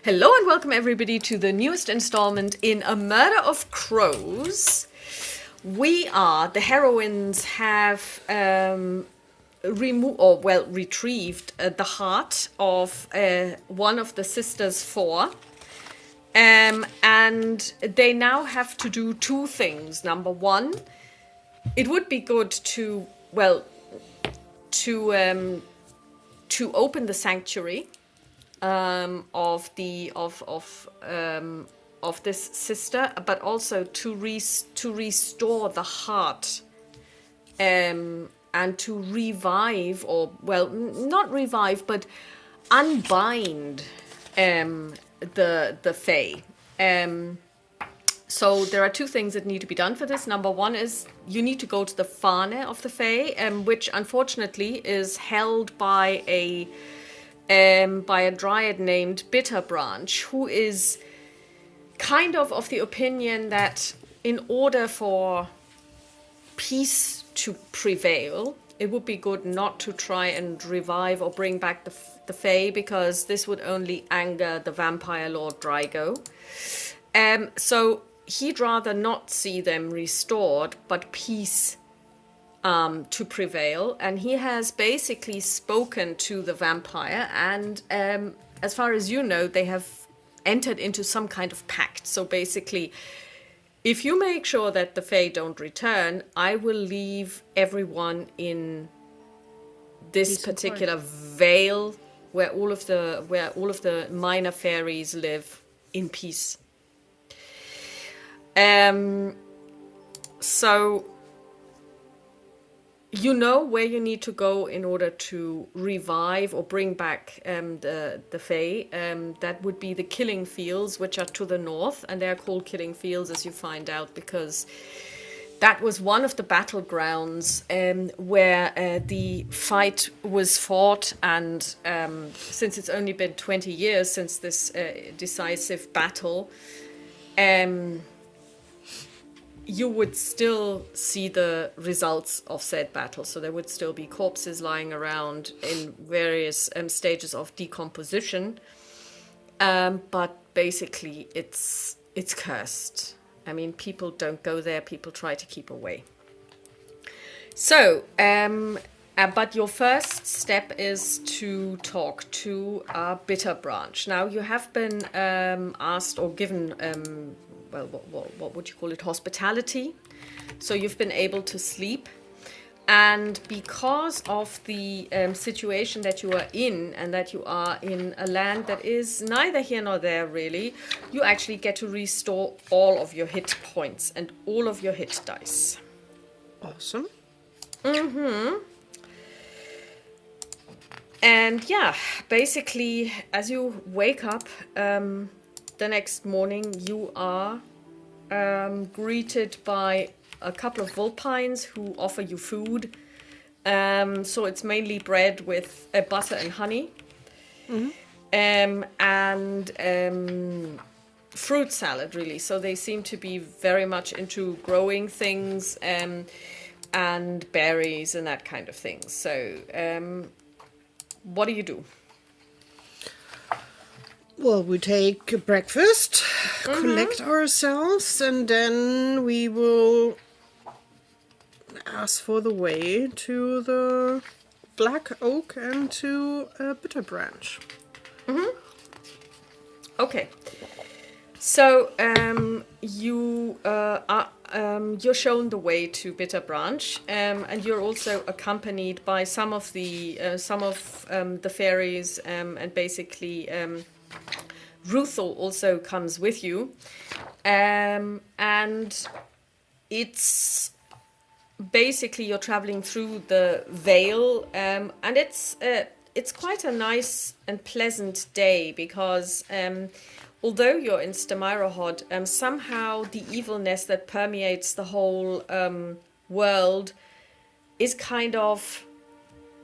Hello and welcome everybody to the newest installment in A Murder of Crows. The heroines have retrieved the heart of one of the sisters four. And they now have to do two things. Number one, it would be good to open the sanctuary of this sister, but also to restore the heart, and to revive, or not revive, but unbind the Fae. So there are two things that need to be done for this. Number one is you need to go to the Fane of the Fae, which unfortunately is held by a dryad named Bitterbranch, who is kind of the opinion that in order for peace to prevail, it would be good not to try and revive or bring back the Fae, because this would only anger the vampire lord Drygo. So he'd rather not see them restored, but peace to prevail. And he has basically spoken to the vampire, and as far as you know, they have entered into some kind of pact. So basically, if you make sure that the Fae don't return, I will leave everyone in this particular vale where all of the minor fairies live in peace. So you know where you need to go in order to revive or bring back the Fae. That would be the killing fields, which are to the north, and they're called killing fields, as you find out, because that was one of the battlegrounds where the fight was fought. And since it's only been 20 years since this decisive battle, you would still see the results of said battle. So there would still be corpses lying around in various stages of decomposition. But basically, it's cursed. I mean, people don't go there. People try to keep away. So, but your first step is to talk to Bitterbranch. Now, you have been asked or given what would you call it? Hospitality. So you've been able to sleep. And because of the situation that you are in, and that you are in a land that is neither here nor there really, you actually get to restore all of your hit points and all of your hit dice. Awesome. And yeah, basically, as you wake up the next morning, you are greeted by a couple of vulpines who offer you food. So it's mainly bread with butter and honey, and fruit salad, really. So they seem to be very much into growing things and berries and that kind of thing. So what do you do? Well, we take breakfast, collect ourselves, and then we will ask for the way to the Black Oak and to Bitterbranch. Okay. So you're shown the way to Bitterbranch, and you're also accompanied by some of the fairies, and basically Ruthel also comes with you, and it's basically you're traveling through the Vale, and it's quite a nice and pleasant day, because although you're in Stemirahod, somehow the evilness that permeates the whole world is kind of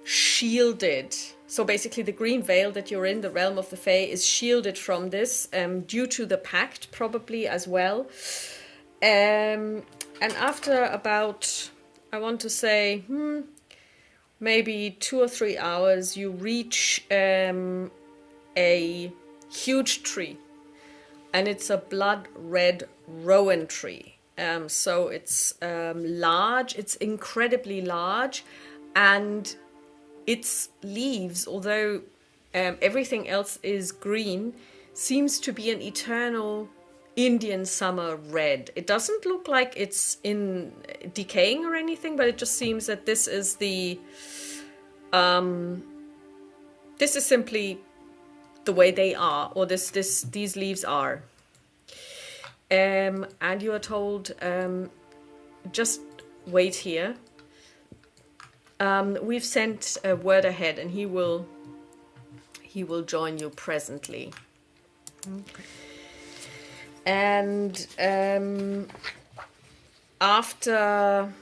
shielded. So basically the green veil that you're in, the realm of the Fae, is shielded from this due to the pact, probably as well. And after about, I want to say, maybe 2 or 3 hours, you reach a huge tree. And it's a blood red rowan tree. So it's large, it's incredibly large, and its leaves, although everything else is green, seems to be an eternal Indian summer red. It doesn't look like it's in decaying or anything, but it just seems that this is simply the way they are, or these leaves are. And you are told, just wait here. We've sent a word ahead, and he will join you presently. Okay. And after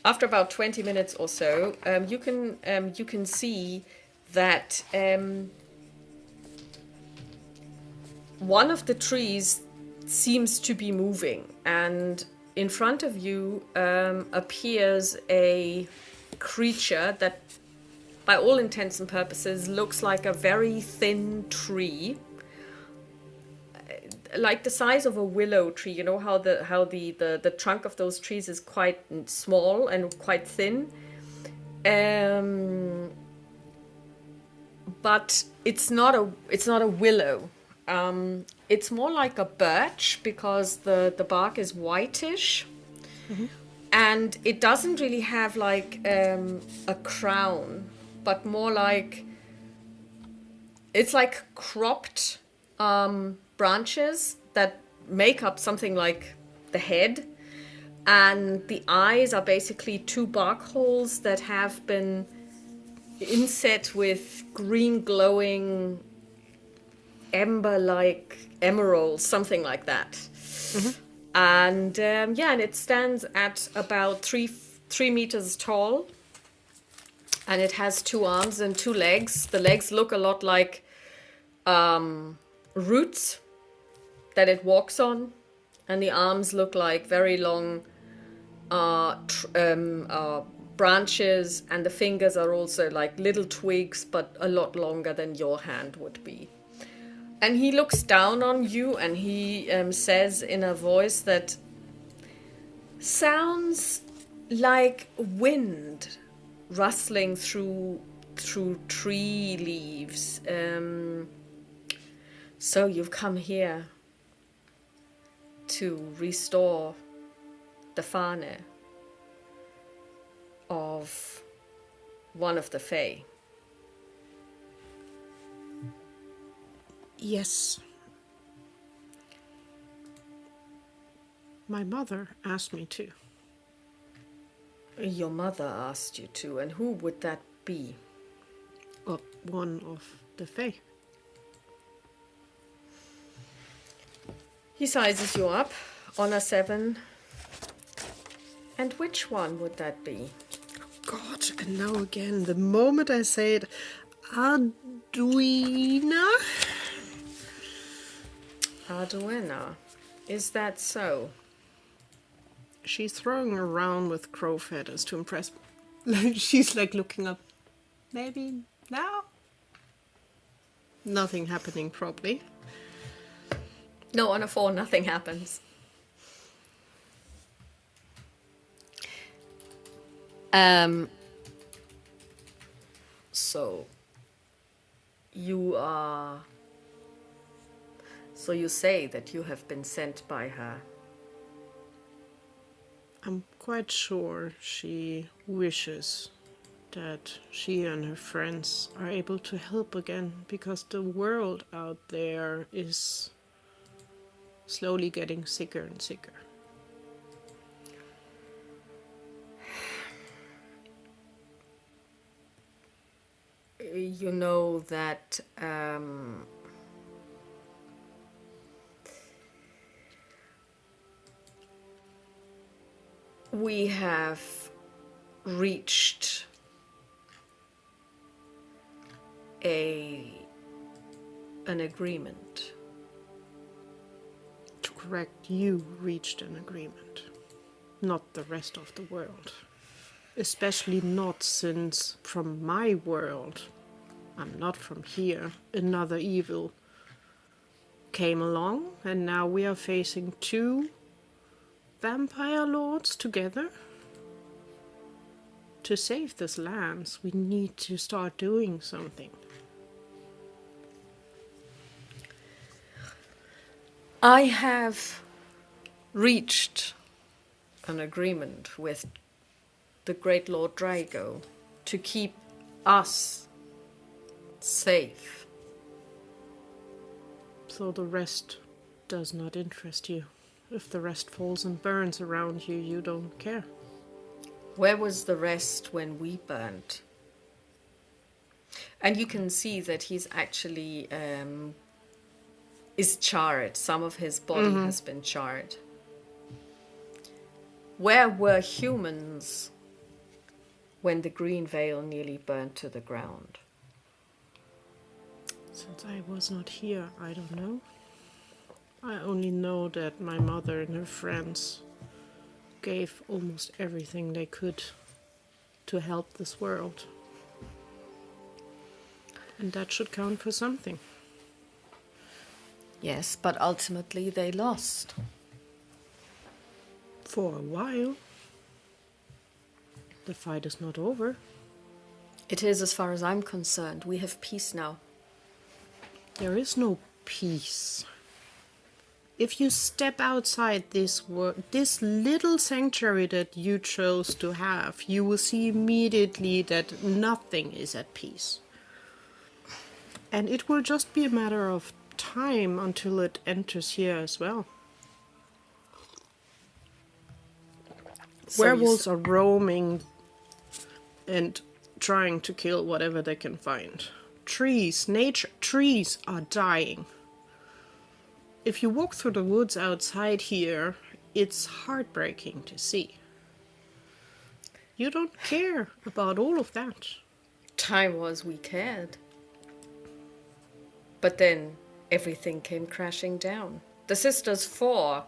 about 20 minutes or so, you can see that one of the trees seems to be moving, and in front of you appears a creature that, by all intents and purposes, looks like a very thin tree, like the size of a willow tree. You know how the trunk of those trees is quite small and quite thin, but it's not a willow. It's more like a birch, because the bark is whitish. Mm-hmm. And it doesn't really have like a crown, but more like it's like cropped branches that make up something like the head, and the eyes are basically two bark holes that have been inset with green glowing ember-like emeralds, something like that. Mm-hmm. And and it stands at about three meters tall, and it has 2 arms and 2 legs. The legs look a lot like roots that it walks on, and the arms look like very long branches, and the fingers are also like little twigs, but a lot longer than your hand would be. And he looks down on you, and he says in a voice that sounds like wind rustling through tree leaves. So you've come here to restore the Fane of one of the Fae. Yes. My mother asked me to. Your mother asked you to, and who would that be? One of the Fae. He sizes you up on a 7. And which one would that be? God, and now again, the moment I say it, Arduina? Arduina. Is that so? She's throwing around with crow feathers to impress. She's like looking up. Maybe now? Nothing happening, probably. No, on a 4, nothing happens. So you say that you have been sent by her. I'm quite sure she wishes that she and her friends are able to help again, because the world out there is slowly getting sicker and sicker. You know that we have reached an agreement. To correct, you reached an agreement, not the rest of the world. Especially not since, from my world, I'm not from here. Another evil came along, and now we are facing 2 vampire lords together. To save this land, we need to start doing something. I have reached an agreement with the great Lord Drago to keep us safe. So the rest does not interest you. If the rest falls and burns around you, you don't care. Where was the rest when we burnt? And you can see that he's actually is charred. Some of his body has been charred. Where were humans when the green veil nearly burnt to the ground? Since I was not here, I don't know. I only know that my mother and her friends gave almost everything they could to help this world. And that should count for something. Yes, but ultimately they lost. For a while. The fight is not over. It is, as far as I'm concerned. We have peace now. There is no peace. If you step outside this little sanctuary that you chose to have, you will see immediately that nothing is at peace. And it will just be a matter of time until it enters here as well. So Werewolves are roaming and trying to kill whatever they can find. Trees are dying. If you walk through the woods outside here, it's heartbreaking to see. You don't care about all of that. Time was we cared. But then everything came crashing down. The Sisters Four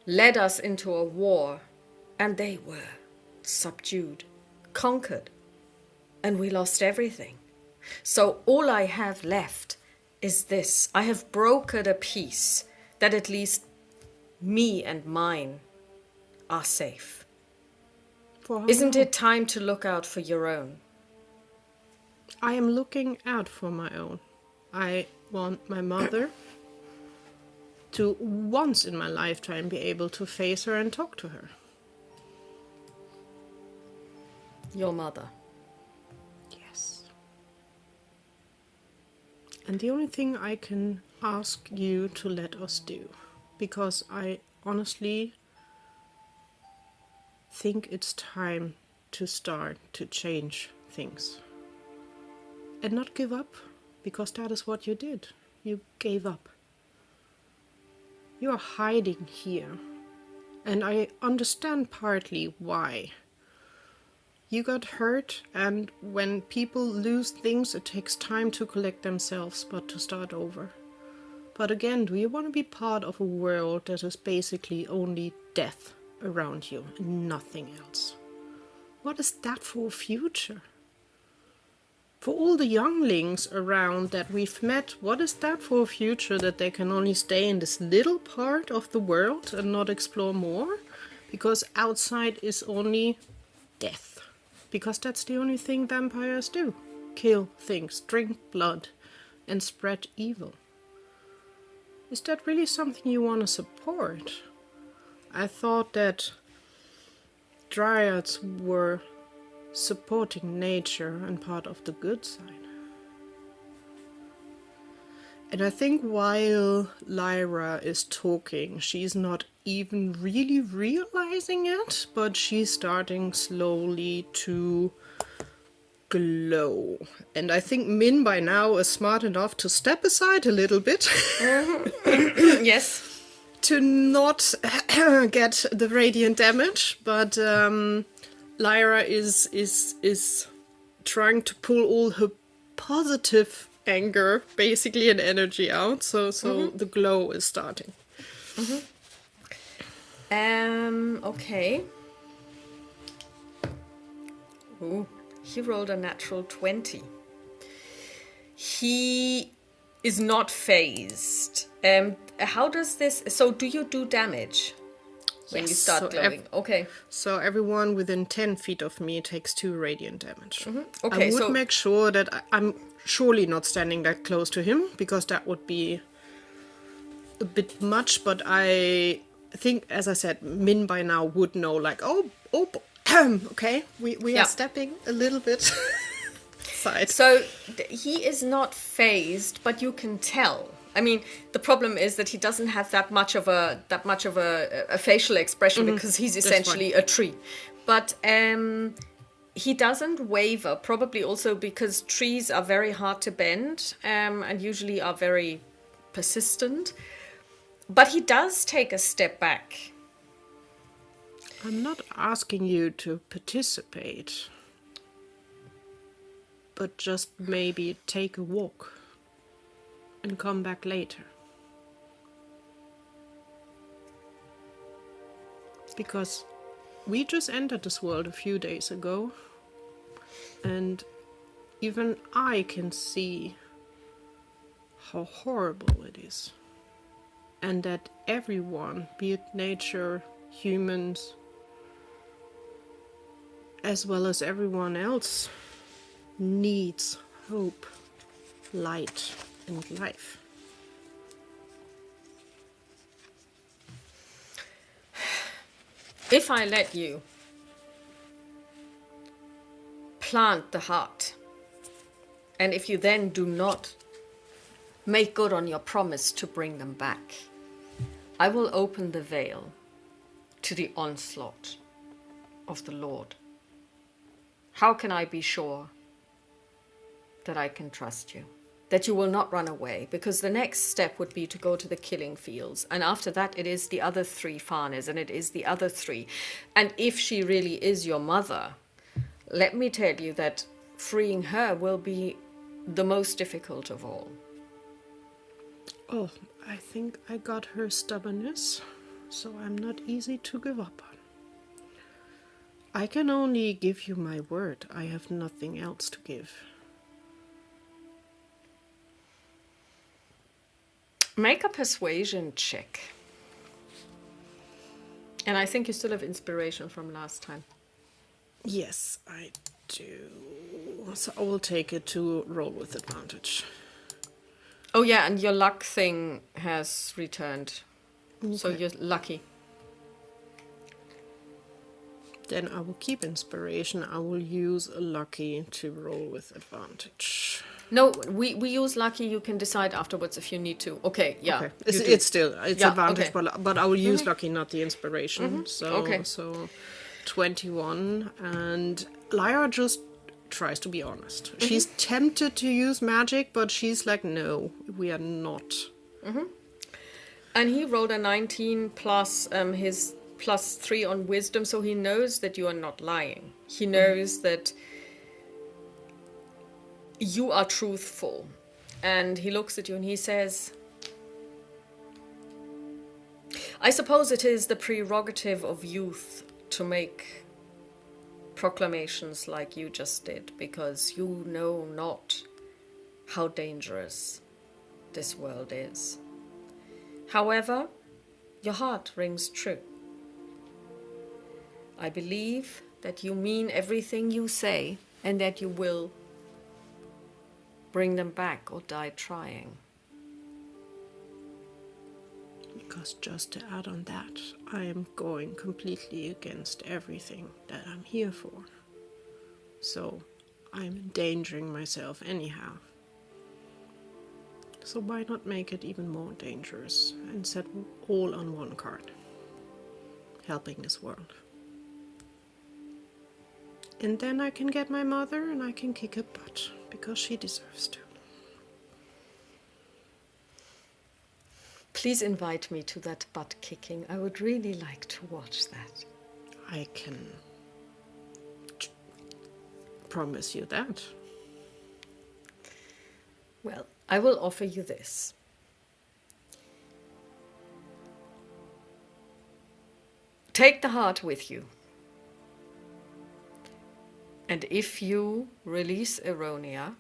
led us into a war, and they were subdued, conquered, and we lost everything. So all I have left is this. I have brokered a peace that at least me and mine are safe. Isn't it time to look out for your own? I am looking out for my own. I want my mother to once in my lifetime be able to face her and talk to her. Your mother. Yes. And the only thing I can ask you to let us do, because I honestly think it's time to start to change things. And not give up, because that is what you did. You gave up. You are hiding here. And I understand partly why. You got hurt, and when people lose things, it takes time to collect themselves, but to start over. But again, do you want to be part of a world that is basically only death around you and nothing else? What is that for a future? For all the younglings around that we've met, what is that for a future that they can only stay in this little part of the world and not explore more? Because outside is only death. Because that's the only thing vampires do. Kill things, drink blood, and spread evil. Is that really something you want to support? I thought that dryads were supporting nature and part of the good side. And I think while Lyra is talking, she's not even really realizing it, but she's starting slowly to glow. And I think Min by now is smart enough to step aside a little bit. Yes. To not get the radiant damage, but Lyra is trying to pull all her positive anger, basically, and energy out. So the glow is starting. Okay. Ooh, he rolled a natural 20. he is not phased. How does this... So do you do damage when you Yes, start glowing? Okay. So everyone within 10 feet of me takes 2 radiant damage. Okay, I would so... make sure that I'm surely not standing that close to him, because that would be a bit much, but I think, as I said, Min by now would know, like, okay, we Yeah. are stepping a little bit side. So he is not phased, but you can tell. I mean, the problem is that he doesn't have that much of a facial expression because he's essentially a tree. But he doesn't waver, probably also because trees are very hard to bend and usually are very persistent. But he does take a step back. I'm not asking you to participate, but just maybe take a walk and come back later. Because we just entered this world a few days ago, and even I can see how horrible it is. And that everyone, be it nature, humans, as well as everyone else, needs hope, light, and life. If I let you plant the heart, and if you then do not make good on your promise to bring them back, I will open the veil to the onslaught of the Lord. How can I be sure that I can trust you? That you will not run away? Because the next step would be to go to the killing fields. And after that, it is the other 3 Fanes, and it is the other 3. And if she really is your mother, let me tell you that freeing her will be the most difficult of all. Oh, I think I got her stubbornness, so I'm not easy to give up on. I can only give you my word. I have nothing else to give. Make a persuasion check. And I think you still have inspiration from last time. Yes, I do. So I will take it to roll with advantage. Oh yeah, and your luck thing has returned. Okay. So you're lucky. Then I will keep inspiration. I will use a lucky to roll with advantage. No, we use lucky. You can decide afterwards if you need to. Okay, yeah. Okay. you do. It's still advantage, okay. but I will use lucky, not the inspiration. Okay. So 21, and Lyra just tries to be honest. She's tempted to use magic, but she's like, no, we are not. And he rolled a 19 plus his +3 on wisdom, so he knows that you are not lying. He knows that you are truthful. And he looks at you and he says, I suppose it is the prerogative of youth to make proclamations like you just did, because you know not how dangerous this world is. However, your heart rings true. I believe that you mean everything you say and that you will bring them back or die trying. Because just to add on that, I am going completely against everything that I'm here for. So I'm endangering myself anyhow. So why not make it even more dangerous and set all on one card? Helping this world. And then I can get my mother and I can kick her butt, because she deserves to. Please invite me to that butt kicking. I would really like to watch that. I can promise you that. Well, I will offer you this. Take the heart with you. And if you release Eronia,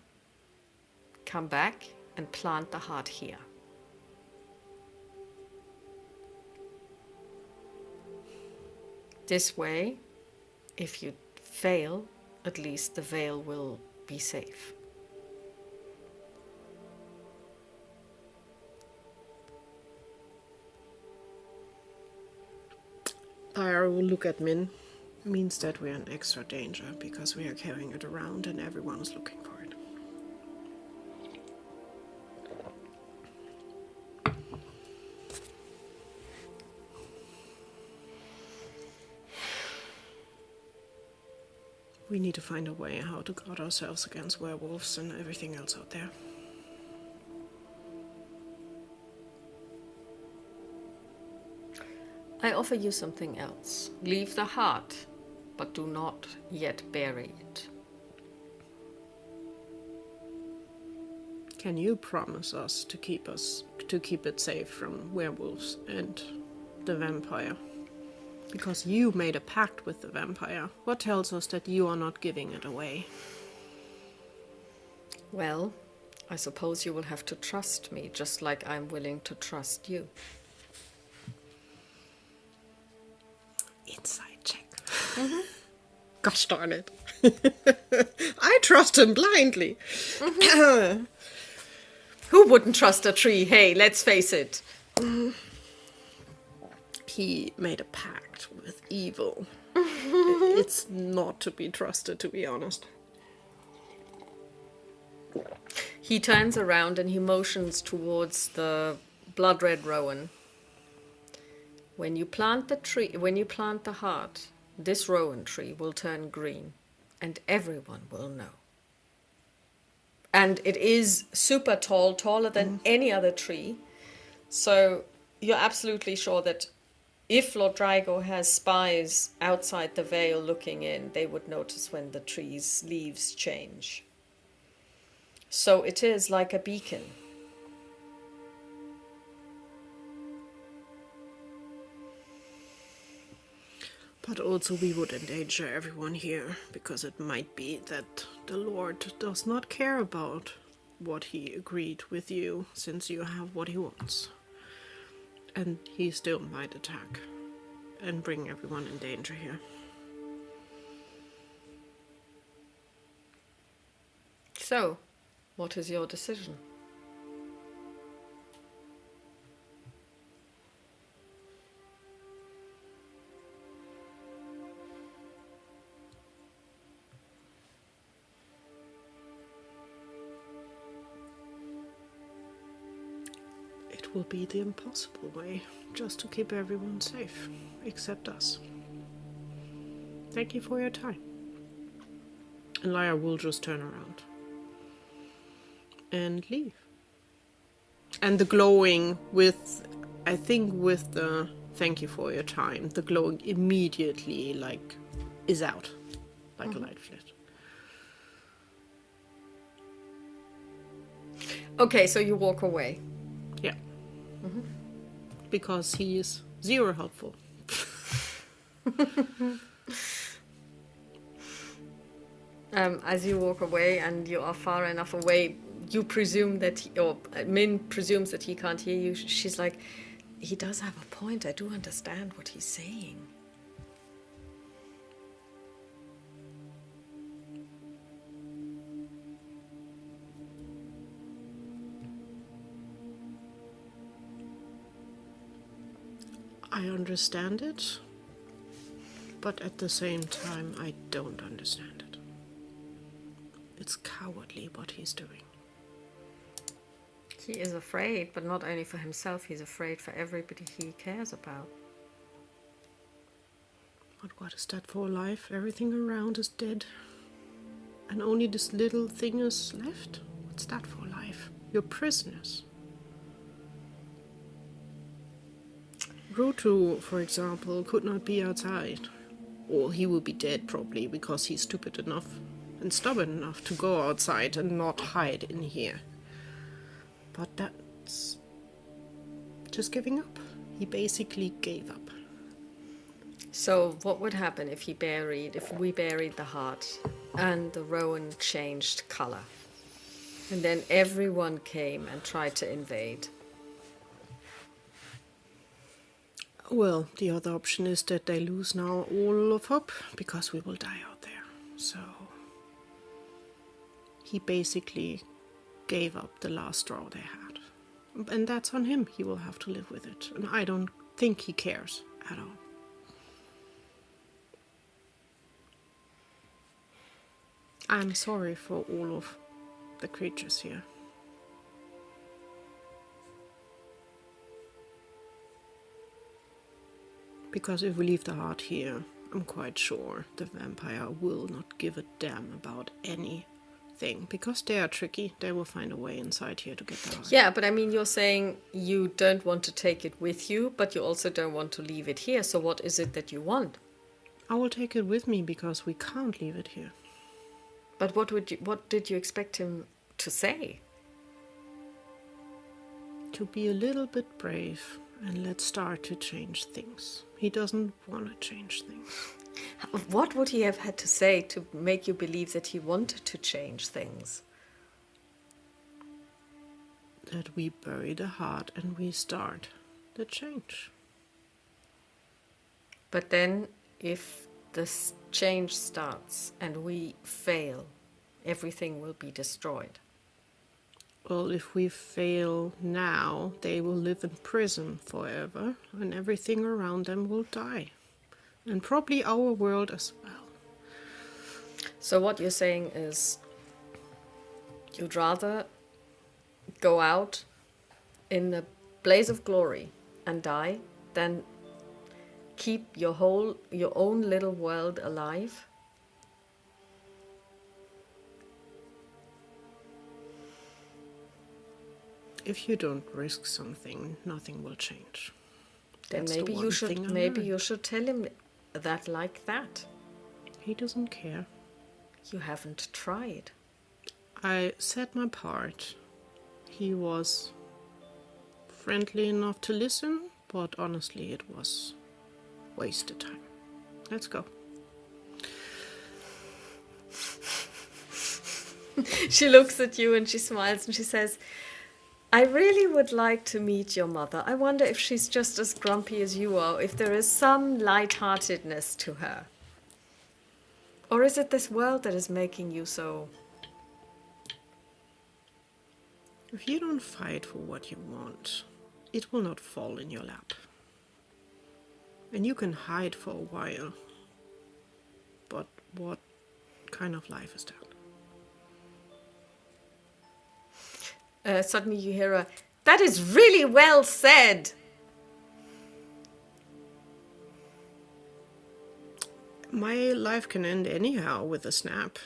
come back and plant the heart here. This way, if you fail, at least the veil will be safe. Lyra will look at Min. Means that we're in extra danger because we are carrying it around and everyone is looking for it. We need to find a way how to guard ourselves against werewolves and everything else out there. I offer you something else. Leave the heart, but do not yet bury it. Can you promise us to keep it safe from werewolves and the vampire? Because you made a pact with the vampire. What tells us that you are not giving it away? Well, I suppose you will have to trust me, just like I'm willing to trust you. Inside check. Gosh darn it. I trust him blindly. Who wouldn't trust a tree? Hey, let's face it. He made a pact with evil. It's not to be trusted, to be honest. He turns around and he motions towards the blood red rowan. When you plant the heart, this rowan tree will turn green, and everyone will know. And it is super tall, taller than any other tree. So you're absolutely sure that if Lord Drago has spies outside the veil looking in, they would notice when the tree's leaves change. So it is like a beacon. But also we would endanger everyone here, because it might be that the Lord does not care about what he agreed with you, since you have what he wants. And he still might attack and bring everyone in danger here. So, what is your decision? It will be the impossible way, just to keep everyone safe, except us. Thank you for your time. And Lyra will just turn around and leave. And the glowing with, I think with the thank you for your time, the glowing immediately is out like a light flash. Okay, so you walk away. Yeah. Because he is zero helpful. As you walk away and you are far enough away, you presume that Min presumes that he can't hear you. She's like, he does have a point. I do understand what he's saying. I understand it, but at the same time, I don't understand it. It's cowardly what he's doing. He is afraid, but not only for himself, he's afraid for everybody he cares about. But what is that for life? Everything around is dead. And only this little thing is left? What's that for life? You're prisoners. Rutu, for example, could not be outside. Or he will be dead probably, because he's stupid enough and stubborn enough to go outside and not hide in here. But that's just giving up. He basically gave up. So what would happen if we buried the heart and the rowan changed color? And then everyone came and tried to invade. Well, the other option is that they lose now all of hope, because we will die out there. So he basically gave up the last straw they had. And that's on him. He will have to live with it. And I don't think he cares at all. I'm sorry for all of the creatures here. Because if we leave the heart here, I'm quite sure the vampire will not give a damn about anything. Because they are tricky, they will find a way inside here to get the heart. Yeah, but I mean, you're saying you don't want to take it with you, but you also don't want to leave it here. So what is it that you want? I will take it with me because we can't leave it here. But what did you expect him to say? To be a little bit brave and let's start to change things. He doesn't want to change things. What would he have had to say to make you believe that he wanted to change things? That we bury the heart and we start the change. But then, if this change starts and we fail, everything will be destroyed. Well, if we fail now, they will live in prison forever, and everything around them will die. And probably our world as well. So what you're saying is, you'd rather go out in a blaze of glory and die than keep your own little world alive? If you don't risk something, nothing will change. Then That's maybe the you one should thing I maybe learned. you should tell him that like that. He doesn't care. You haven't tried. I said my part. He was friendly enough to listen, but honestly it was wasted time. Let's go. She looks at you and she smiles and she says, I really would like to meet your mother. I wonder if she's just as grumpy as you are, if there is some lightheartedness to her. Or is it this world that is making you so? If you don't fight for what you want, it will not fall in your lap. And you can hide for a while. But what kind of life is that? Suddenly you hear a, that is really well said. My life can end anyhow with a snap.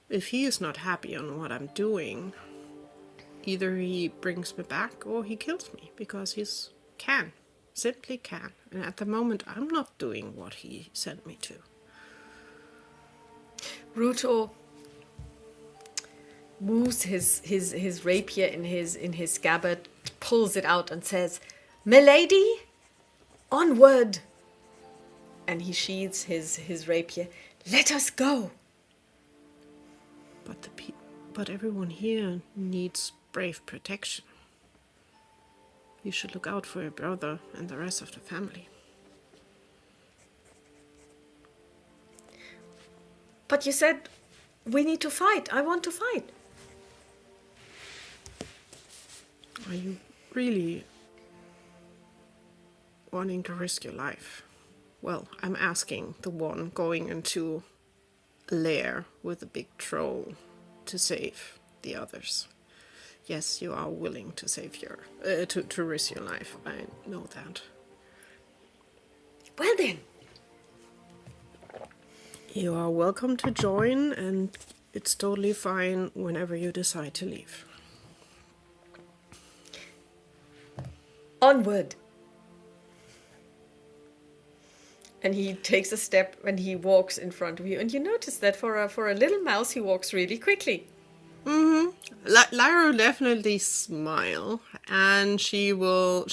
If he is not happy on what I'm doing, either he brings me back or he kills me, because he's can. Simply can. And at the moment I'm not doing what he sent me to. Ruto moves his rapier in his scabbard, pulls it out and says, "Milady, onward!" And he sheathes his rapier. Let us go. But everyone here needs brave protection. You should look out for your brother and the rest of the family. But you said we need to fight. I want to fight. Are you really wanting to risk your life? Well, I'm asking the one going into a lair with a big troll to save the others. Yes, you are willing to save to risk your life. I know that. Well then. You are welcome to join, and it's totally fine whenever you decide to leave. Onward. And he takes a step and he walks in front of you. And you notice that for a little mouse, he walks really quickly. Mm-hmm. Lyra will definitely smile, and she will.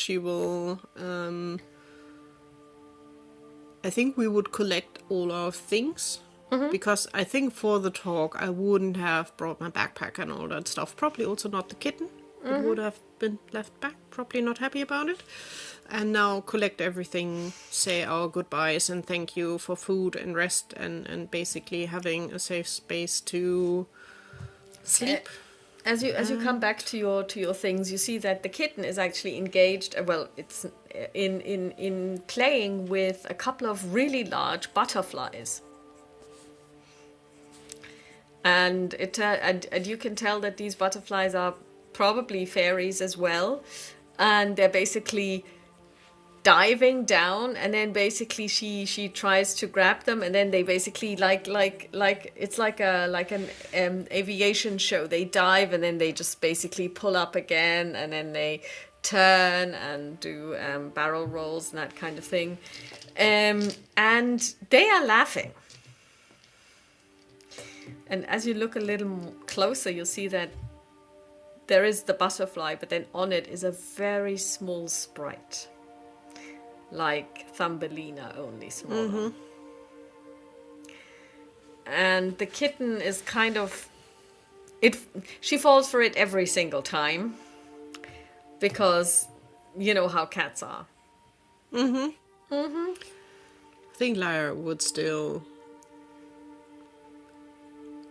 I think we would collect all our things Because I think for the talk I wouldn't have brought my backpack and all that stuff. Probably also not the kitten. It would have been left back. Probably not happy about it. And now collect everything, say our goodbyes and thank you for food and rest and basically having a safe space to sleep. As you come back to your things, you see that the kitten is actually engaged. Well, it's in playing with a couple of really large butterflies. And and you can tell that these butterflies are probably fairies as well, and they're basically diving down, and then basically she tries to grab them, and then they basically like it's like an aviation show. They dive and then they just basically pull up again, and then they turn and do barrel rolls and that kind of thing, and they are laughing. And as you look a little closer, you'll see that there is the butterfly, but then on it is a very small sprite. Like Thumbelina, only smaller. And the kitten is kind of... She falls for it every single time. Because you know how cats are. I think Lyra would still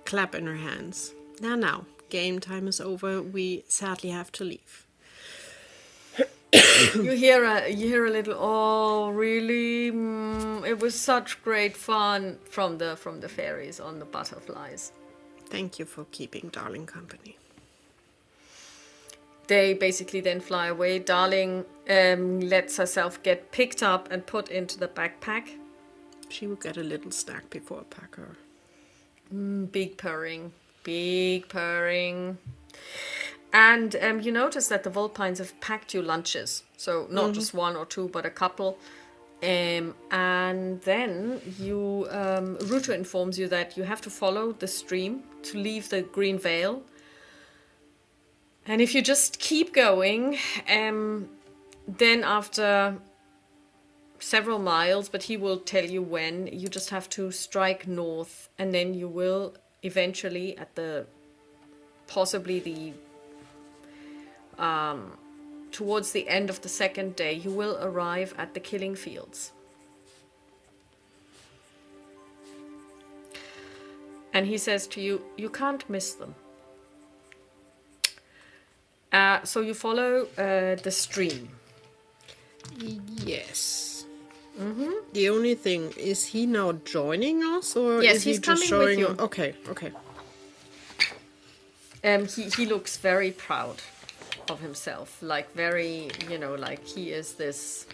clap in her hands. Now, game time is over. We sadly have to leave. You hear a little, oh really? It was such great fun from the fairies on the butterflies. Thank you for keeping Darling company. They basically then fly away. Darling lets herself get picked up and put into the backpack. She will get a little snack before I pack her. Big purring, big purring. And you notice that the Vulpines have packed you lunches. So not just one or two, but a couple. And then Ruto informs you that you have to follow the stream to leave the Green Vale. And if you just keep going, then after several miles, but he will tell you when, you just have to strike north, and then you will eventually at towards the end of the second day, you will arrive at the killing fields. And he says to you, you can't miss them. So you follow the stream. Yes. The only thing, is he now joining us, or Yes, is he's he just coming with showing? you. Okay. He looks very proud of himself, like very, like he is this.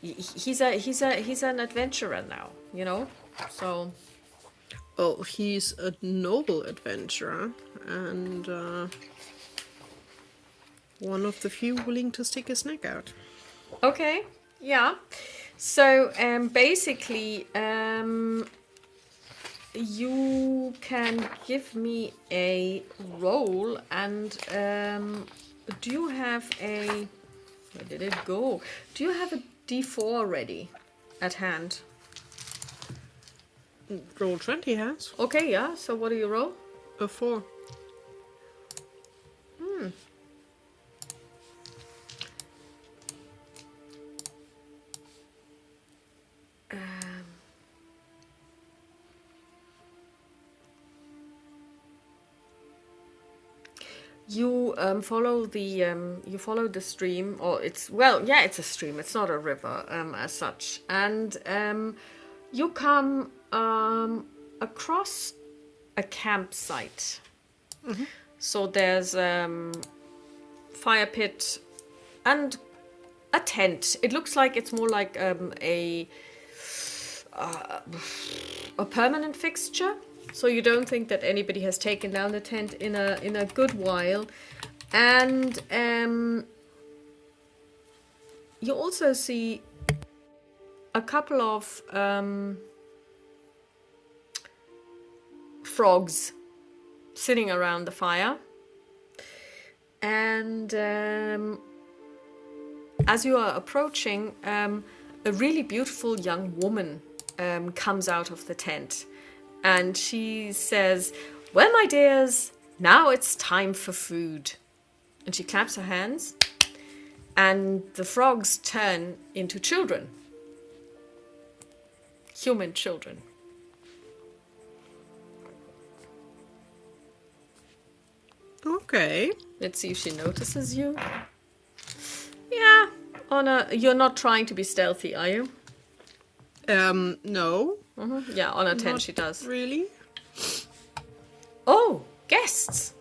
He's an adventurer now, So. Oh, he's a noble adventurer and one of the few willing to stick his neck out. Okay, yeah. So basically, you can give me a roll, and do you have a... Where did it go? Do you have a D4 ready at hand? Roll 20 has. Okay, yeah. So what do you roll? A 4. You follow the stream, or it's a stream. It's not a river as such, and you come across a campsite. So there's fire pit and a tent. It looks like it's more like a permanent fixture. So you don't think that anybody has taken down the tent in a good while. And you also see a couple of frogs sitting around the fire. And as you are approaching, a really beautiful young woman comes out of the tent. And she says, "Well, my dears, now it's time for food." And she claps her hands, and the frogs turn into children. Human children. Okay. Let's see if she notices you. Yeah, you're not trying to be stealthy, are you? No. Yeah, on a 10 Not she does. really. Oh, guests!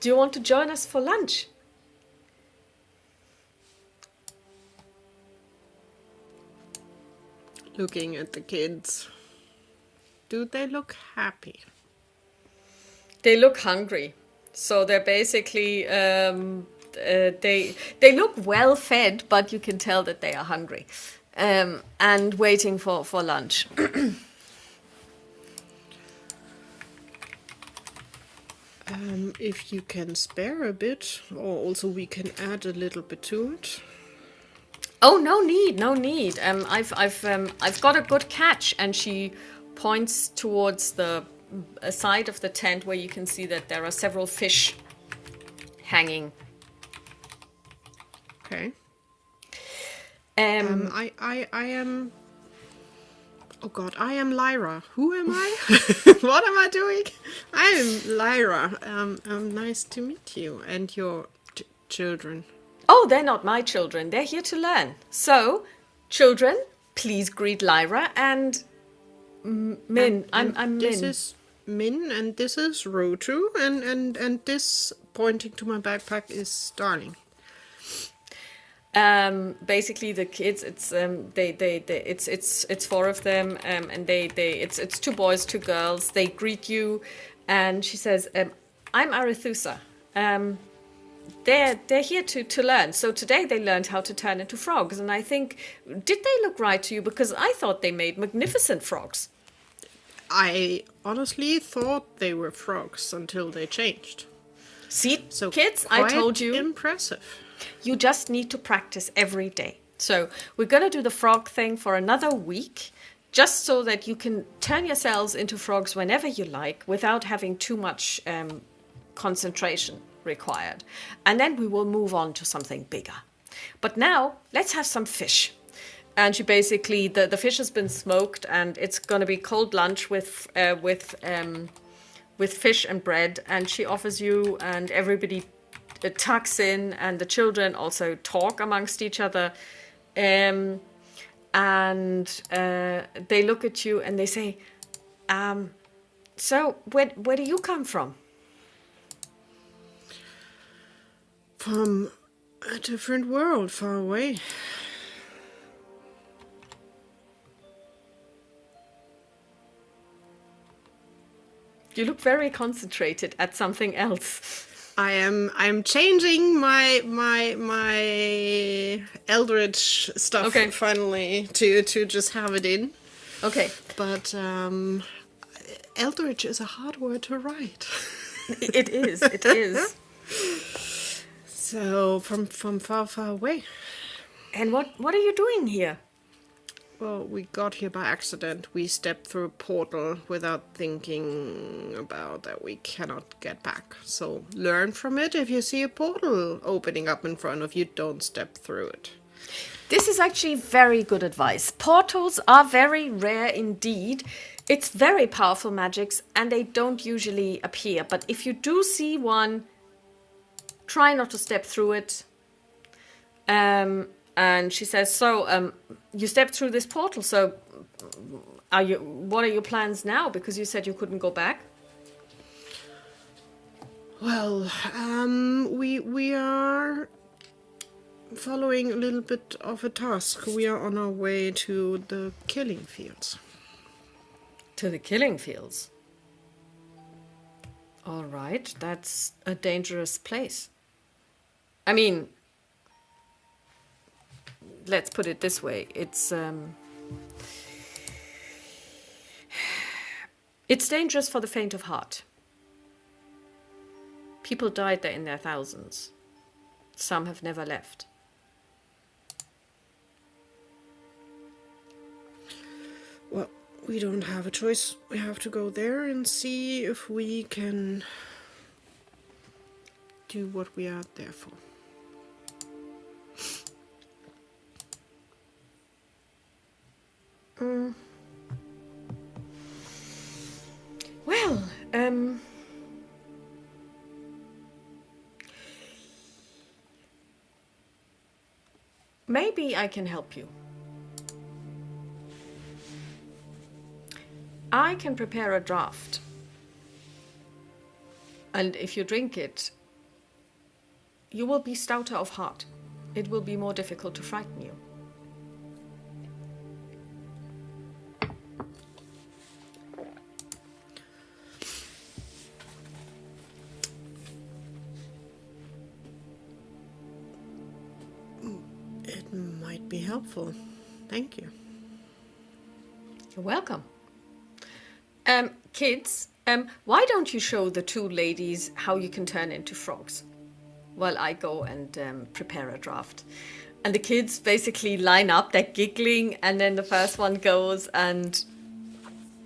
Do you want to join us for lunch? Looking at the kids. Do they look happy? They look hungry. So they're basically, they look well fed, but you can tell that they are hungry. And waiting for lunch. If you can spare a bit, or also we can add a little bit to it. Oh, no need. I've got a good catch, and she points towards the side of the tent where you can see that there are several fish hanging. Okay. I am. Oh God, I am Lyra. Who am I? What am I doing? I am Lyra. Nice to meet you and your children. Oh, they're not my children. They're here to learn. So, children, please greet Lyra and Min. I'm Min. This is Min, and this is Rotu, and this, pointing to my backpack, is Darling. Basically the kids, it's it's four of them, and it's two boys, two girls. They greet you, and she says, "I'm Arethusa. They're here to learn. So today they learned how to turn into frogs, and I think, did they look right to you? Because I thought they made magnificent frogs." I honestly thought they were frogs until they changed. See, So kids, I quite told you. Impressive. You just need to practice every day. So we're going to do the frog thing for another week, just so that you can turn yourselves into frogs whenever you like without having too much concentration required. And then we will move on to something bigger. But now let's have some fish. And she basically, the fish has been smoked, and it's going to be cold lunch with fish and bread. And she offers you, and everybody tucks in, and the children also talk amongst each other, and they look at you and they say, "So where do you come from?" From a different world, far away. You look very concentrated at something else. I'm changing my Eldritch stuff, Okay. finally, to just have it in. Okay. But Eldritch is a hard word to write. It is. It is. So from far away. And what are you doing here? Well, we got here by accident. We stepped through a portal without thinking about that we cannot get back. So learn from it. If you see a portal opening up in front of you, don't step through it. This is actually very good advice. Portals are very rare indeed. It's very powerful magics, and they don't usually appear. But if you do see one, try not to step through it. And she says, "So, you stepped through this portal. So, what are your plans now? Because you said you couldn't go back." Well, we are following a little bit of a task. We are on our way to the killing fields. To the killing fields. All right, that's a dangerous place. I mean, let's put it this way. It's dangerous for the faint of heart. People died there in their thousands. Some have never left. Well, we don't have a choice. We have to go there and see if we can do what we are there for. Well, maybe I can help you. I can prepare a draft. And if you drink it, you will be stouter of heart. It will be more difficult to frighten you. It might be helpful. Thank you. You're welcome. Kids, why don't you show the two ladies how you can turn into frogs while I go and prepare a draft? And the kids basically line up, they're giggling, and then the first one goes and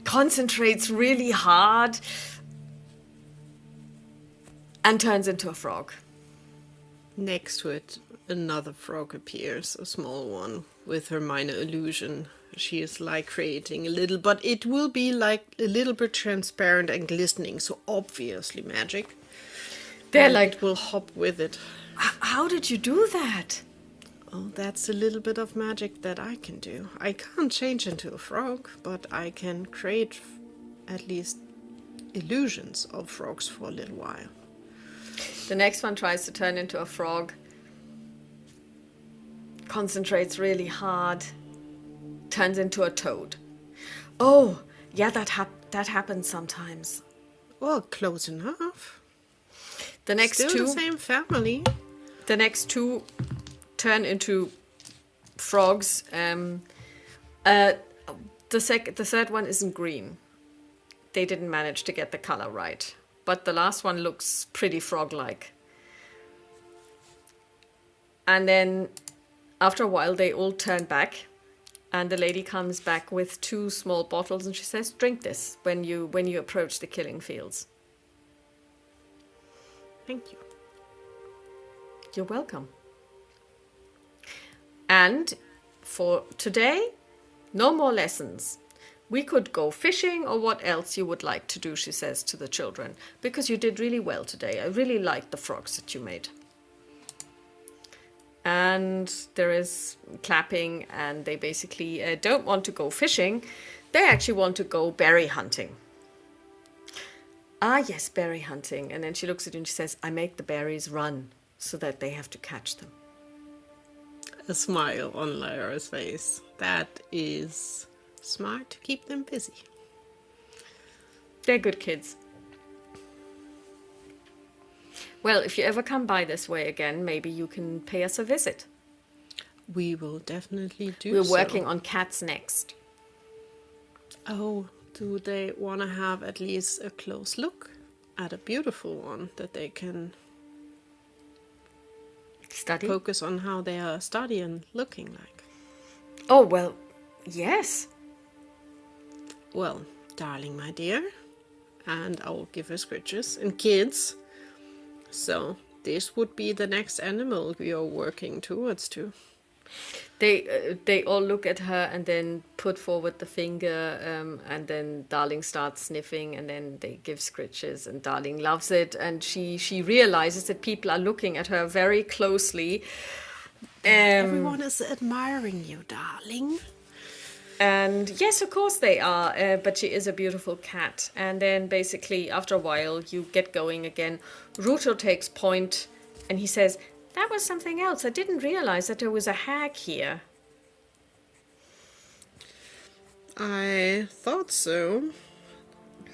concentrates really hard and turns into a frog. Next to it, another frog appears, a small one, with her minor illusion. She is like creating a little, but it will be like a little bit transparent and glistening, so obviously magic. They're And like, it will hop with it. how did you do that? Oh, that's a little bit of magic that I can do. I can't change into a frog, but I can create at least illusions of frogs for a little while. The next one tries to turn into a frog, concentrates really hard, turns into a toad. Oh, yeah, that happens sometimes. Well, close enough. The next Still two, the same family. the next two turn into frogs. The third one isn't green. They didn't manage to get the color right, but the last one looks pretty frog-like. And then after a while, they all turn back, and the lady comes back with two small bottles, and she says, "Drink this when you approach the killing fields." Thank you. You're welcome. And for today, no more lessons. We could go fishing or what else you would like to do, she says to the children, because you did really well today. I really liked the frogs that you made. And there is clapping, and they basically don't want to go fishing. They actually want to go berry hunting. Ah, yes, berry hunting. And then she looks at you and she says, "I make the berries run so that they have to catch them." A smile on Lyra's face. That is smart to keep them busy. They're good kids. Well, if you ever come by this way again, maybe you can pay us a visit. We will definitely do We're so. working on cats next. Oh, do they want to have at least a close look at a beautiful one that they can Study? focus on how they are studying looking like? Oh, well, yes. Well, darling, my dear, and I will give her scritches and kids. So this would be the next animal we are working towards too. They all look at her and then put forward the finger, and then Darling starts sniffing, and then they give scritches, and Darling loves it, and she realizes that people are looking at her very closely. Everyone is admiring you, darling. And yes, of course they are, but she is a beautiful cat. And then basically, after a while, you get going again. Ruto takes point, and he says, "That was something else. I didn't realize that there was a hag here." I thought so.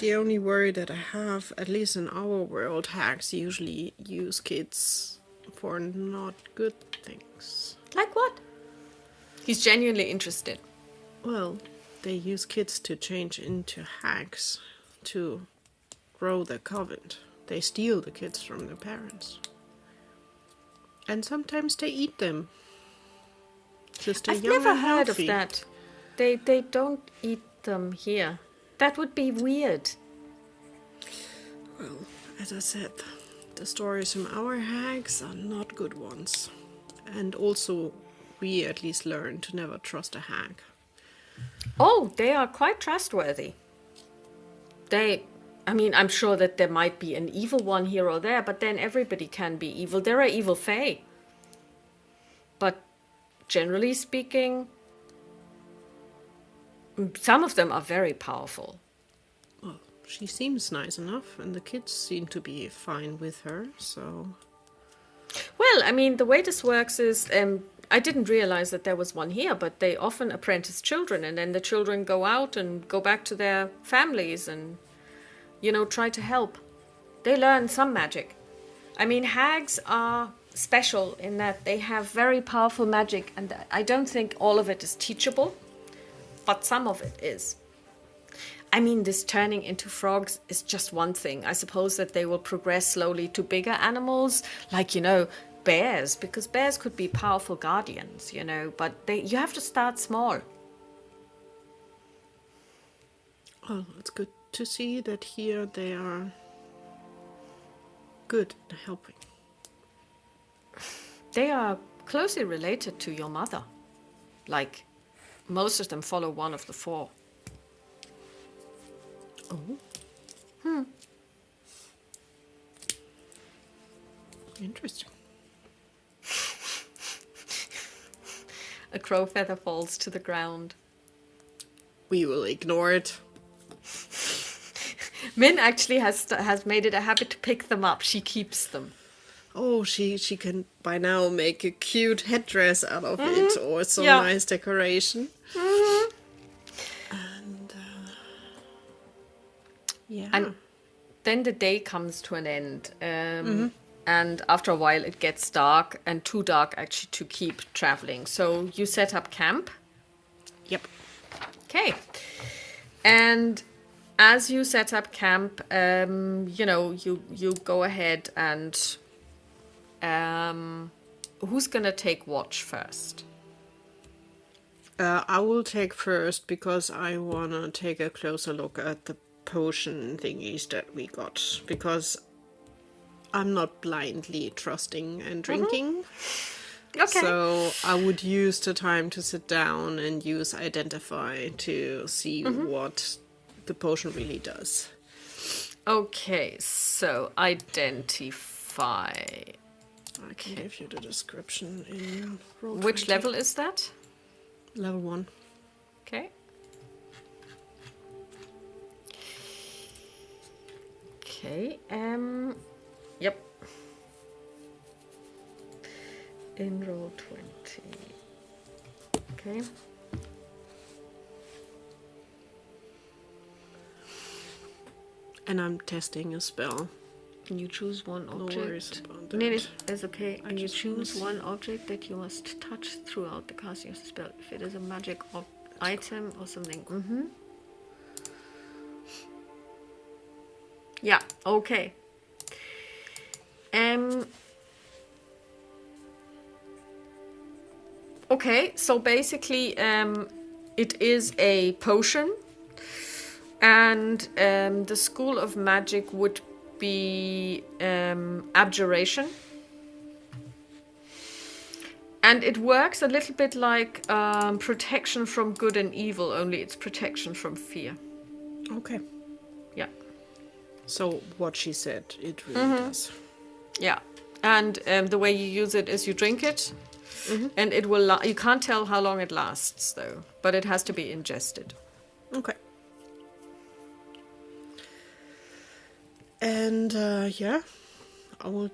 The only worry that I have, at least in our world, hags usually use kids for not good things. Like what? He's genuinely interested. Well, they use kids to change into hags to grow their coven. They steal the kids from their parents. And sometimes they eat them. Just I've never heard of that. They don't eat them here. That would be weird. Well, as I said, the stories from our hags are not good ones. And also, we at least learn to never trust a hag. Oh, they are quite trustworthy. I'm sure that there might be an evil one here or there, but then everybody can be evil. There are evil fae. But generally speaking, some of them are very powerful. Well, she seems nice enough, and the kids seem to be fine with her, so... Well, the way this works is, I didn't realize that there was one here, but they often apprentice children, and then the children go out and go back to their families and, try to help. They learn some magic. Hags are special in that they have very powerful magic, and I don't think all of it is teachable, but some of it is. This turning into frogs is just one thing. I suppose that they will progress slowly to bigger animals, like, bears, because bears could be powerful guardians, but you have to start small. Well, it's good to see that here they are good at helping. They are closely related to your mother. Like, most of them follow one of the four. Oh. Interesting. A crow feather falls to the ground. We will ignore it. Min actually has made it a habit to pick them up. She keeps them. Oh, she can by now make a cute headdress out of it, or some nice decoration. Mm-hmm. And yeah. And then the day comes to an end. And after a while it gets dark, and too dark actually to keep traveling. So you set up camp. Yep. Okay. And as you set up camp, you go ahead and who's gonna take watch first? I will take first because I wanna take a closer look at the potion thingies that we got, because I'm not blindly trusting and drinking. Okay. So I would use the time to sit down and use identify to see what the potion really does. Okay, so identify. I can give you the description in roll Which 20. level is that? Level 1. Okay. Okay, yep. In roll 20. Okay. And I'm testing a spell. And you choose one No object. worries about that. No, it's okay. I And you just choose must- one object that you must touch throughout the casting of the spell. If it is a magic item or something. Yeah, okay. Okay, so basically it is a potion, and the school of magic would be abjuration. And it works a little bit like protection from good and evil, only it's protection from fear. Okay. Yeah. So what she said, it really does. Yeah. And the way you use it is you drink it, and it will. You can't tell how long it lasts, though, but it has to be ingested. Okay. And yeah, I will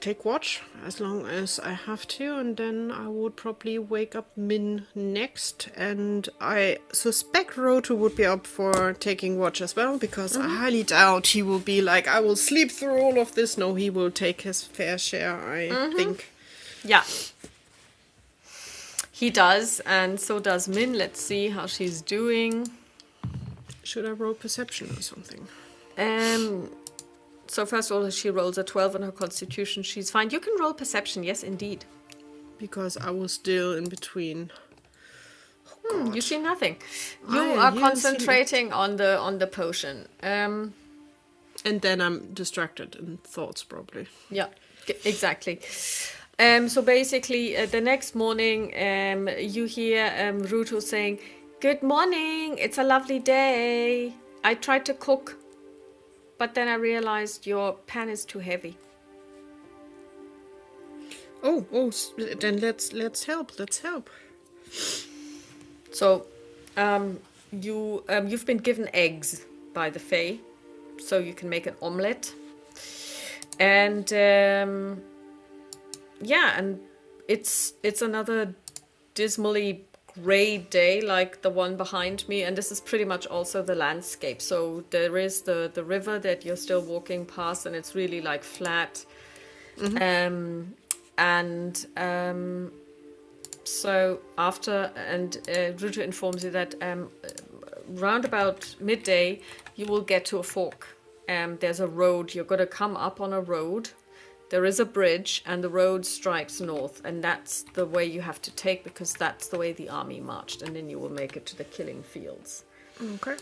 take watch as long as I have to, and then I would probably wake up Min next, and I suspect Rotu would be up for taking watch as well, because I highly doubt he will be like, I will sleep through all of this. No, he will take his fair share, I think. Yeah. He does, and so does Min. Let's see how she's doing. Should I roll perception or something? So first of all, she rolls a 12 on her constitution. She's fine. You can roll perception, yes, indeed. Because I was still in between. God. You see nothing. You I are didn't see concentrating on the potion. And then I'm distracted in thoughts, probably. Yeah, exactly. So basically, the next morning, you hear Ruto saying, "Good morning. It's a lovely day. I tried to cook, but then I realized your pan is too heavy." Then let's help. Let's help. So, you've been given eggs by the Fae, so you can make an omelette. And yeah, and it's another dismally grey day like the one behind me, and this is pretty much also the landscape. So there is the river that you're still walking past, and it's really like flat. So after, and Ruto informs you that round about midday you will get to a fork. There's a road. You're going to come up on a road. There is a bridge, and the road strikes north, and that's the way you have to take, because that's the way the army marched, and then you will make it to the killing fields. Okay.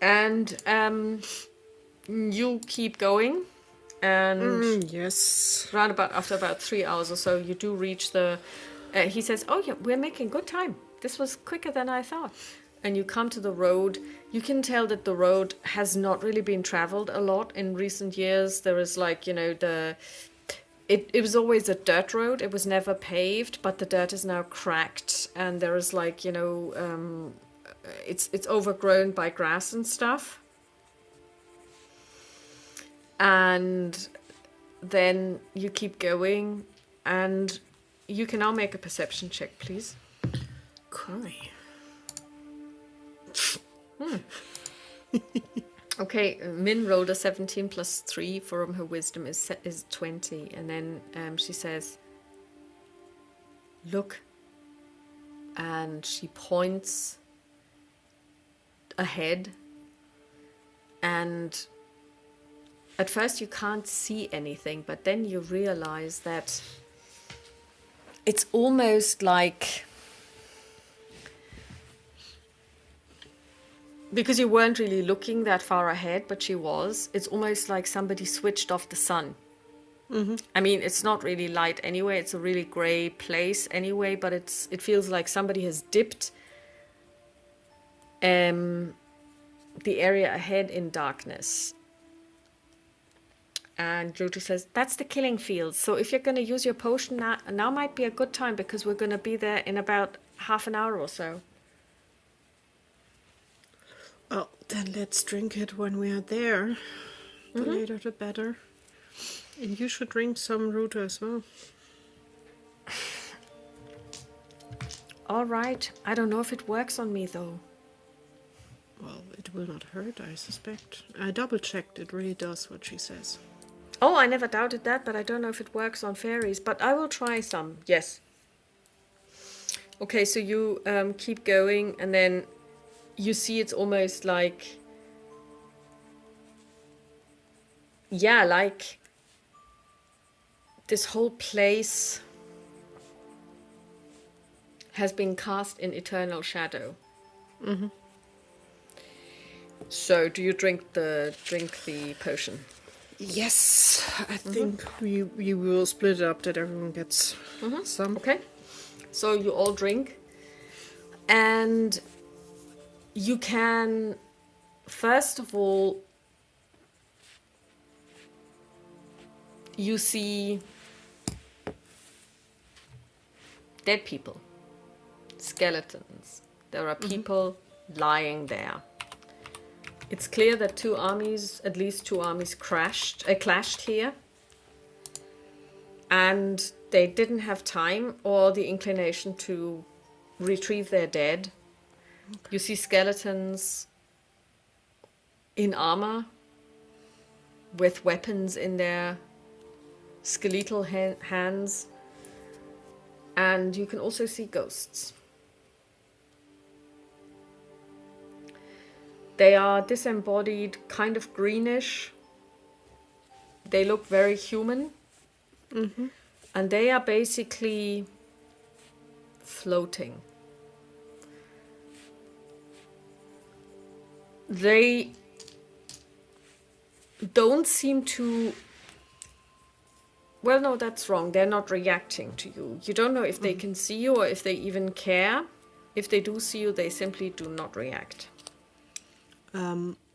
And you keep going, and Yes. after about 3 hours or so, you do reach the. He says, "Oh yeah, we're making good time. This was quicker than I thought." And you come to the road. You can tell that the road has not really been traveled a lot in recent years. There is like, it was always a dirt road. It was never paved, but the dirt is now cracked, and there is like, it's overgrown by grass and stuff. And then you keep going, and you can now make a perception check, please. Okay. Okay, Min rolled a 17 plus 3 from her wisdom is 20, and then she says, "Look," and she points ahead, and at first you can't see anything, but then you realize that it's almost like, because you weren't really looking that far ahead, but she was, it's almost like somebody switched off the sun. I mean, it's not really light anyway, it's a really grey place anyway, but it feels like somebody has dipped the area ahead in darkness. And Ruto says, "That's the killing field. So if you're going to use your potion now might be a good time, because we're going to be there in about half an hour or so." Well, then let's drink it when we are there. The later the better. And you should drink some Ruto as well. All right. I don't know if it works on me though. Well, it will not hurt, I suspect. I double-checked. It really does what she says. Oh, I never doubted that, but I don't know if it works on fairies. But I will try some. Yes. Okay, so you keep going, and then you see it's almost like, yeah, like this whole place has been cast in eternal shadow. So, do you drink the potion? Yes, I think we will split it up that everyone gets some. Okay. So you all drink, and you can, first of all, you see dead people, skeletons. There are people lying there. It's clear that at least two armies clashed here, and they didn't have time or the inclination to retrieve their dead. Okay. You see skeletons in armor with weapons in their skeletal hands, and you can also see ghosts. They are disembodied, kind of greenish. They look very human. And they are basically floating. they don't seem to... Well, no, that's wrong. They're not reacting to you. You don't know if they can see you or if they even care. If they do see you, they simply do not react.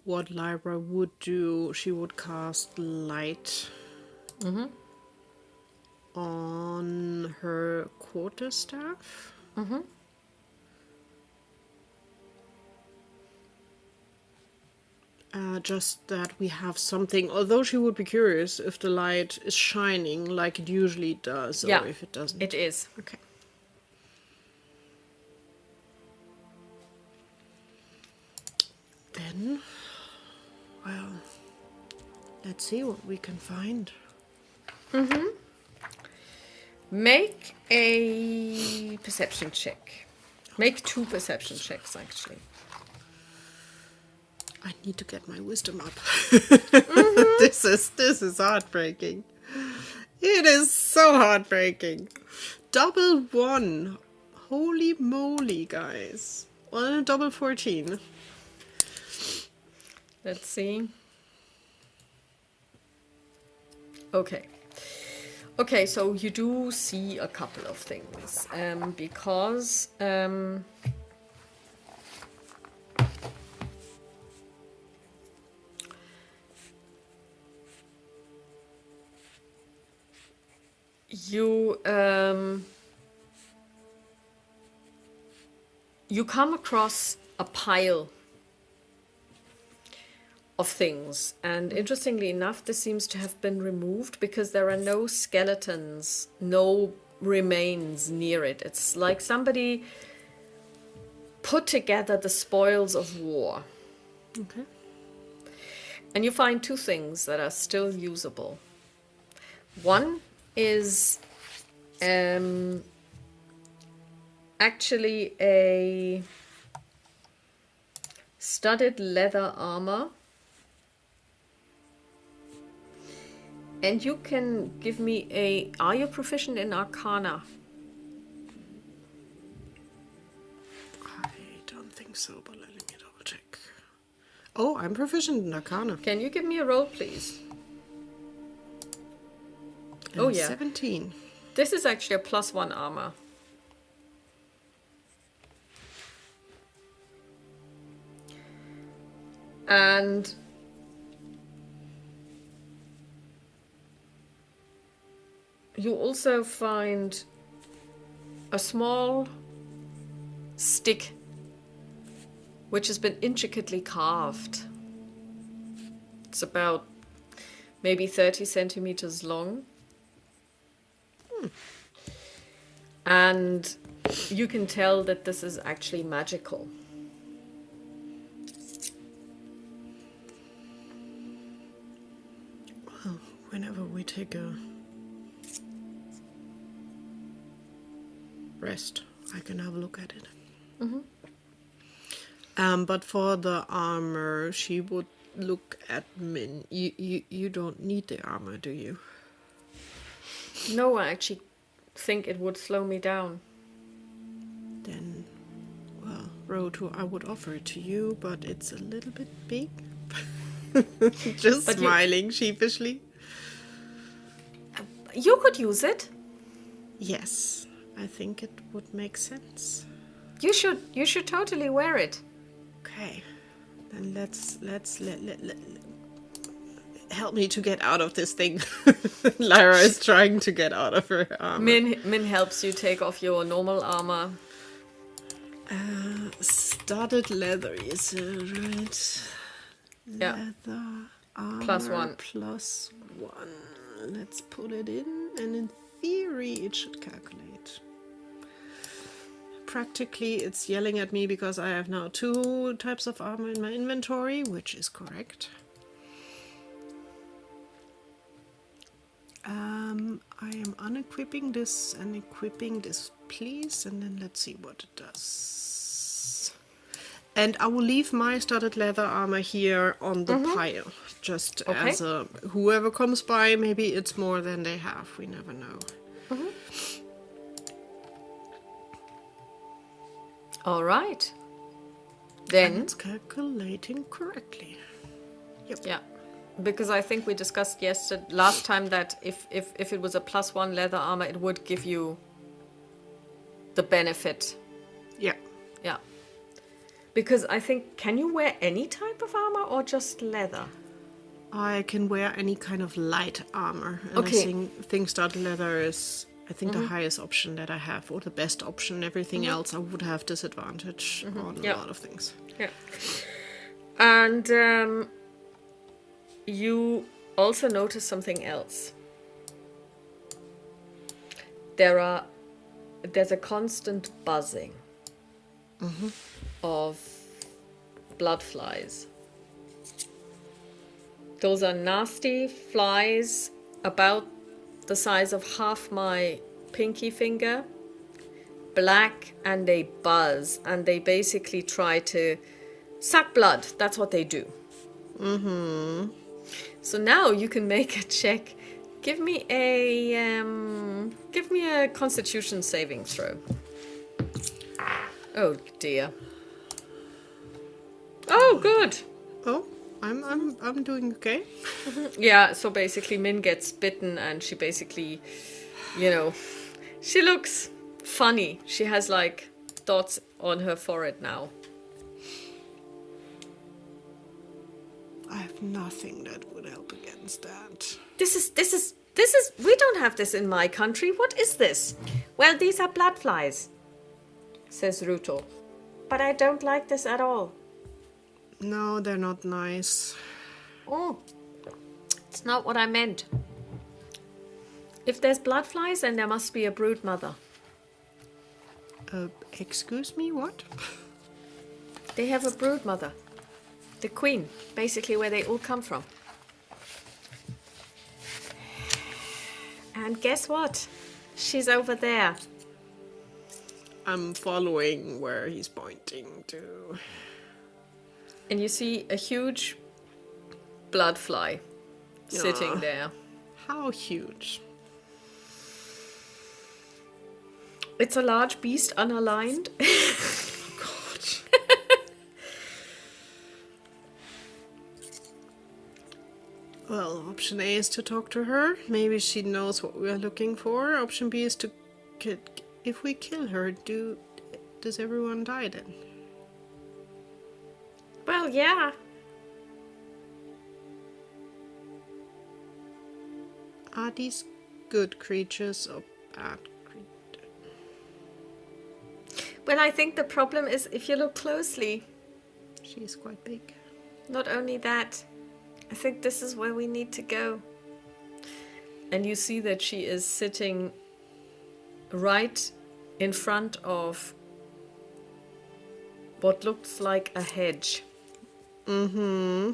What Lyra would do, she would cast light on her quarterstaff. Just that we have something, although she would be curious if the light is shining like it usually does, Yeah, or if it doesn't. it is. Okay. Then, well, let's see what we can find. Make a perception check. Make 2 perception checks, actually. I need to get my wisdom up. This is heartbreaking. It is so heartbreaking. Double 1. Holy moly, guys. Well, a double 14. Let's see. Okay. Okay, so you do see a couple of things. Because... you come across a pile of things, and interestingly enough, this seems to have been removed because there are no skeletons, no remains near it. It's like somebody put together the spoils of war. Okay. And you find 2 things that are still usable. One is actually a studded leather armor. And you can give me a... Are you proficient in Arcana? I don't think so, but let me double check. Oh, I'm proficient in Arcana. Can you give me a roll, please? Oh, yeah. 17. This is actually a +1 armor. And you also find a small stick which has been intricately carved. It's about maybe 30 centimeters long. And you can tell that this is actually magical. Well, whenever we take a rest, I can have a look at it. But for the armor, she would look at Min. You don't need the armor, do you? No, I actually think it would slow me down. Then, well, Rotu, I would offer it to you, but it's a little bit big. Just But smiling sheepishly. You could use it. Yes, I think it would make sense. You should totally wear it. Okay, then let's help me to get out of this thing. Lyra is trying to get out of her armor. Min helps you take off your normal armor. Studded leather is right. Yeah. Leather armor +1. +1. Let's put it in, and in theory it should calculate. Practically it's yelling at me because I have now 2 types of armor in my inventory, which is correct. I am unequipping this and equipping this, please, and then let's see what it does. And I will leave my studded leather armor here on the pile, just as a whoever comes by, maybe it's more than they have. We never know. All right. Then And it's calculating correctly. Yep. yeah, because I think we discussed last time that if it was a +1 leather armor, it would give you the benefit. Yeah. Yeah. Because I think, can you wear any type of armor or just leather? I can wear any kind of light armor. And Okay. I think studded leather is, I think, the highest option that I have, or the best option. Everything else, I would have disadvantage on a lot of things. Yeah. And you also notice something else. There's a constant buzzing of blood flies. Those are nasty flies about the size of half my pinky finger, black, and they buzz, and they basically try to suck blood. That's what they do. So now you can make a check. Give me a Constitution saving throw. Oh dear. Oh, good. Oh, I'm doing okay. Yeah, so basically Min gets bitten and she basically, she looks funny. She has like dots on her forehead now. I have nothing that would help against that. This is, we don't have this in my country. What is this? Well, these are blood flies, says Ruto. But I don't like this at all. No, they're not nice. Oh, it's not what I meant. If there's blood flies, then there must be a brood mother. Excuse me, what? They have a brood mother. The queen, basically where they all come from. And guess what? She's over there. I'm following where he's pointing to. And you see a huge blood fly sitting there. How huge? It's a large beast, unaligned. God. Well, option A is to talk to her. Maybe she knows what we're looking for. Option B is to... If we kill her, does everyone die then? Well, yeah. Are these good creatures or bad creatures? Well, I think the problem is, if you look closely, She is quite big. not only that, I think this is where we need to go. And you see that she is sitting right in front of what looks like a hedge. Mm-hmm.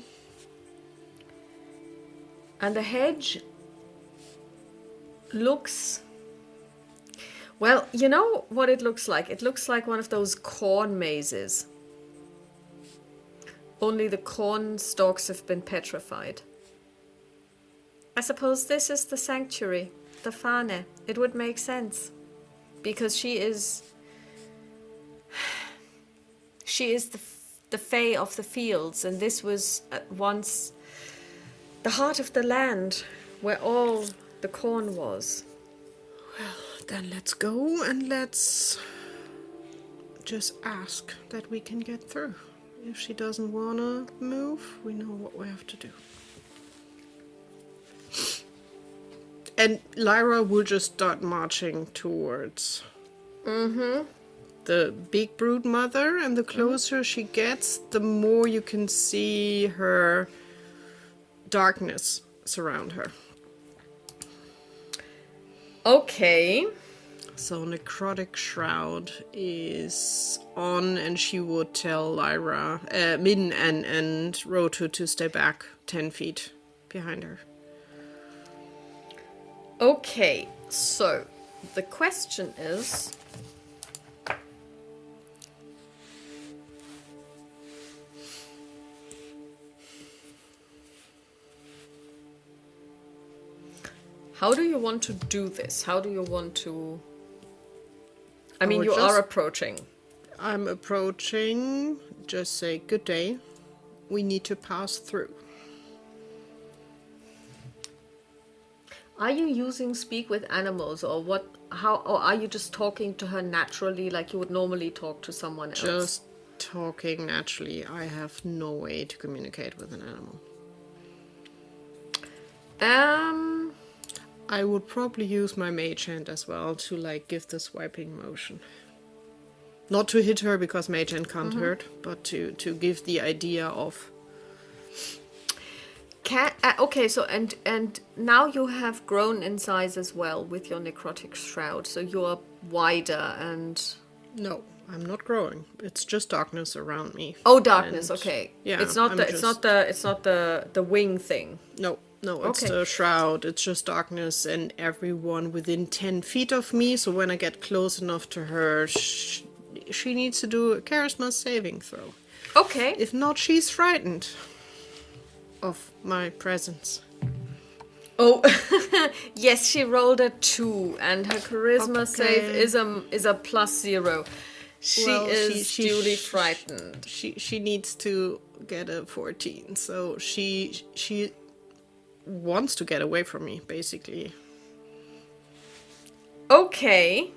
And the hedge looks... Well, you know what it looks like? It looks like one of those corn mazes. Only the corn stalks have been petrified. I suppose this is the sanctuary, the Fane. It would make sense. Because she is the Fae of the fields, and this was at once the heart of the land where all the corn was. Well, then let's go and let's just ask that we can get through. If she doesn't wanna move, we know what we have to do. And Lyra will just start marching towards the big brood mother, and the closer she gets, the more you can see her darkness surround her. Okay. So necrotic shroud is on, and she would tell Lyra, Min and Rotu to stay back 10 feet behind her. Okay, so the question is... How do you want to do this? How do you want to... I mean, you are approaching. I'm approaching. just say, "Good day. We need to pass through." Are you using speak with animals, or what? How? Or are you just talking to her naturally, like you would normally talk to someone else? Just talking naturally. I have no way to communicate with an animal. I would probably use my mage hand as well to like give the swiping motion. Not to hit her because mage hand can't hurt, but to give the idea of. Okay, so and now you have grown in size as well with your necrotic shroud, so you're wider and. No, I'm not growing. It's just darkness around me. Oh, darkness. And, okay. Yeah, It's not the wing thing. No, it's Okay. the shroud. It's just darkness and everyone within 10 feet of me. So when I get close enough to her, she needs to do a charisma saving throw. Okay. If not, she's frightened of my presence. Oh, yes, she rolled a 2, and her charisma Okay. save is a +0. She is duly frightened. She needs to get a 14. So she wants to get away from me, basically. Okay.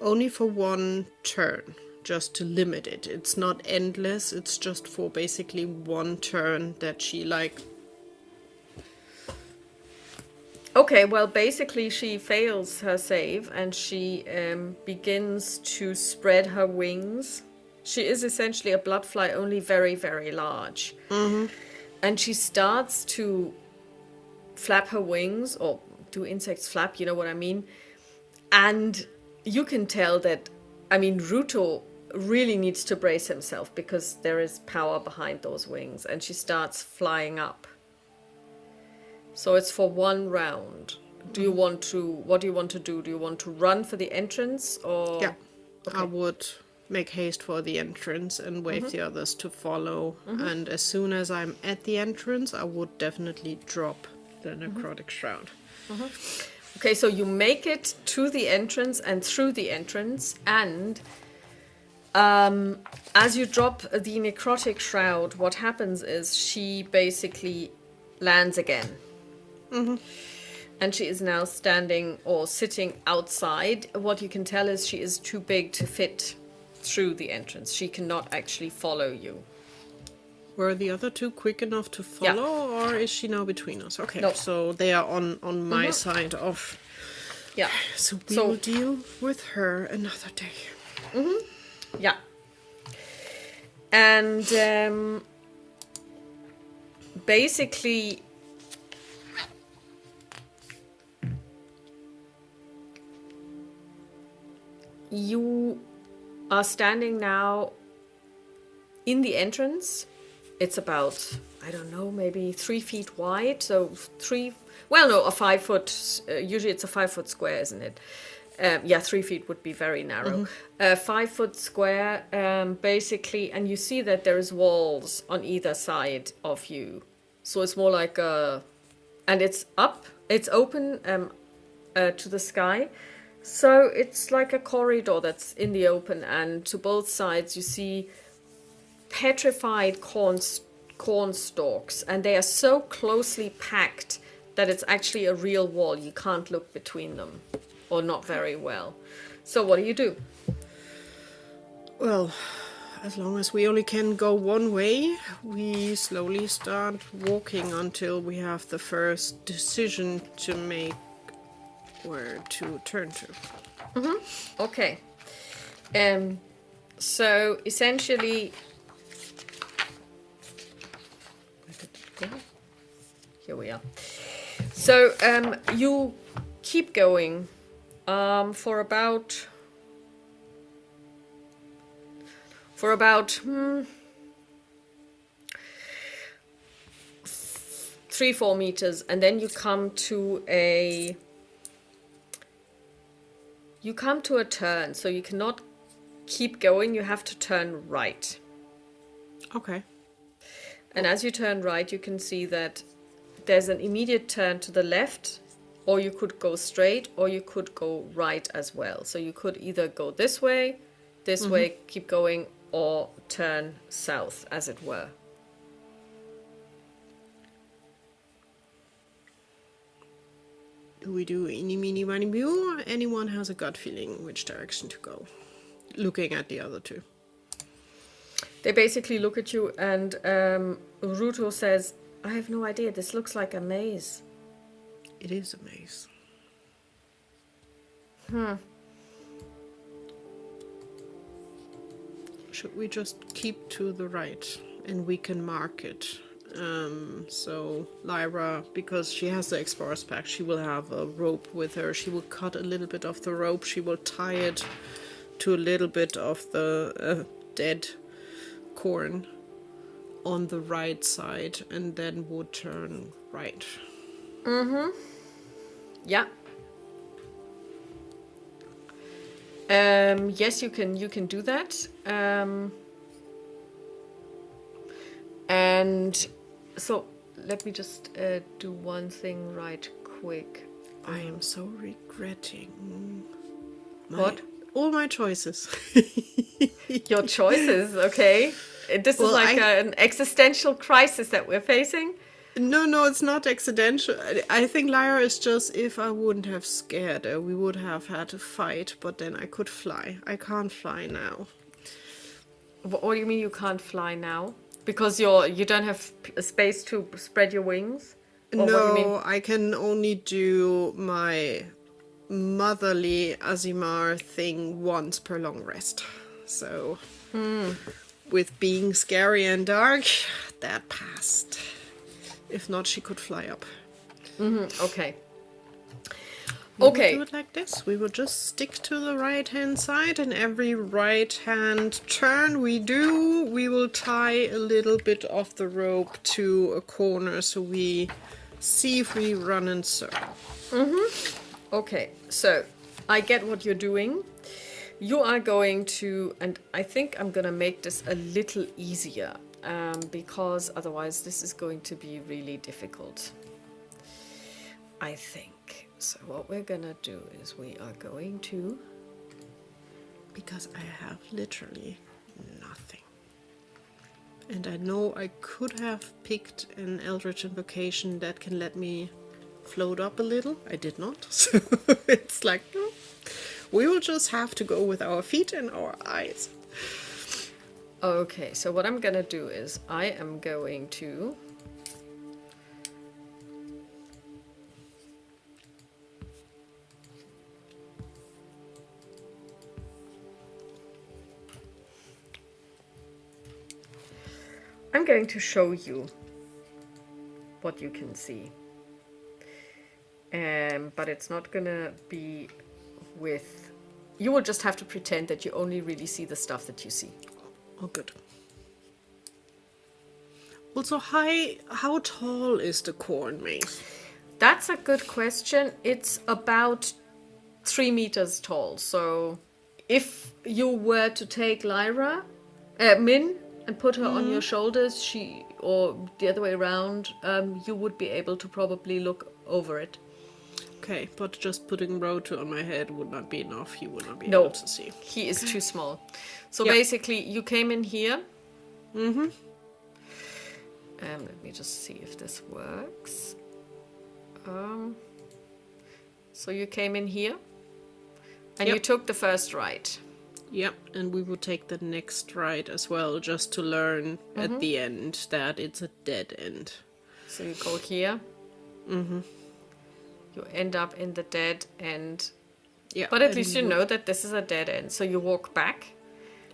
Only for one turn, just to limit it. It's not endless, it's just for basically one turn that she like. Okay, well, basically she fails her save and she begins to spread her wings. She is essentially a bloodfly, only very, very large. And she starts to flap her wings, or do insects flap, you know what I mean? And you can tell that, I mean, Ruto really needs to brace himself because there is power behind those wings, and she starts flying up. So it's for one round. What do you want to do? Do you want to run for the entrance, or? Yeah, Okay. I would make haste for the entrance and wave the others to follow. And as soon as I'm at the entrance, I would definitely drop the necrotic shroud. Okay, so you make it to the entrance and through the entrance, and as you drop the necrotic shroud, what happens is she basically lands again. And she is now standing or sitting outside. What you can tell is she is too big to fit through the entrance. She cannot actually follow you. Were the other two quick enough to follow, or is she now between us? Okay, No. so they are on my side of. Yeah. So we will deal with her another day. Yeah. And basically, you are standing now in the entrance. It's about, I don't know, maybe 3 feet wide. So a 5 foot, usually it's a 5 foot square, isn't it? 3 feet would be very narrow. 5 foot square, basically, and you see that there's walls on either side of you. So it's more like and it's open to the sky. So it's like a corridor that's in the open, and to both sides you see petrified corn stalks, and they are so closely packed that it's actually a real wall. You can't look between them, or not very well. So what do you do? Well, as long as we only can go one way, we slowly start walking until we have the first decision to make where to turn to. Okay. So essentially, here we are. So you keep going for about 3-4 meters, and then you come to a turn. So you cannot keep going, you have to turn right. Okay. And as you turn right, you can see that there's an immediate turn to the left, or you could go straight, or you could go right as well. So you could either go this way, this way, keep going, or turn south, as it were. Do we do eeny, meeny, miny, moe, or anyone has a gut feeling which direction to go? Looking at the other two. They basically look at you, and Ruto says, I have no idea. This looks like a maze. It is a maze. Should we just keep to the right and we can mark it? So Lyra, because she has the explorer's pack, she will have a rope with her. She will cut a little bit of the rope. She will tie it to a little bit of the dead corn on the right side, and then would turn right. Yeah. Yes, you can do that. And so let me just do one thing right quick. I am so regretting What? all my choices. Your choices, okay? This is like an existential crisis that we're facing. No, it's not accidental. I think Lyra is just, if I wouldn't have scared her, we would have had a fight, but then I could fly. I can't fly now. What do you mean you can't fly now? Because you don't have space to spread your wings? Or what do you mean? I can only do my motherly Azimar thing once per long rest. So, with being scary and dark, that passed. If not, she could fly up. Okay. We would Okay. do it like this. We will just stick to the right-hand side, and every right-hand turn we do, we will tie a little bit of the rope to a corner so we see if we run in circle. Okay, so I get what you're doing. You are going to, and I think I'm going to make this a little easier, because otherwise this is going to be really difficult, I think. So what we're going to do is we are going to... Because I have literally nothing. And I know I could have picked an Eldritch Invocation that can let me float up a little. I did not. So it's like, no. We will just have to go with our feet and our eyes. Okay, so what I'm going to do is I am going to... I'm going to show you what you can see. But it's not gonna be with... You will just have to pretend that you only really see the stuff that you see. Oh, good. Also, how tall is the corn maze? That's a good question. It's about 3 meters tall. So if you were to take Min, and put her on your shoulders, or the other way around, you would be able to probably look over it. Okay, but just putting Roto on my head would not be enough. He would not be No, able to see. he is too small. So Yep. basically, you came in here. Let me just see if this works. So you came in here, and you Yep. took the first right. Yep, and we will take the next right as well, just to learn at the end that it's a dead end. So you go here. You end up in the dead end. Yeah, But at and least you know that this is a dead end. So you walk back.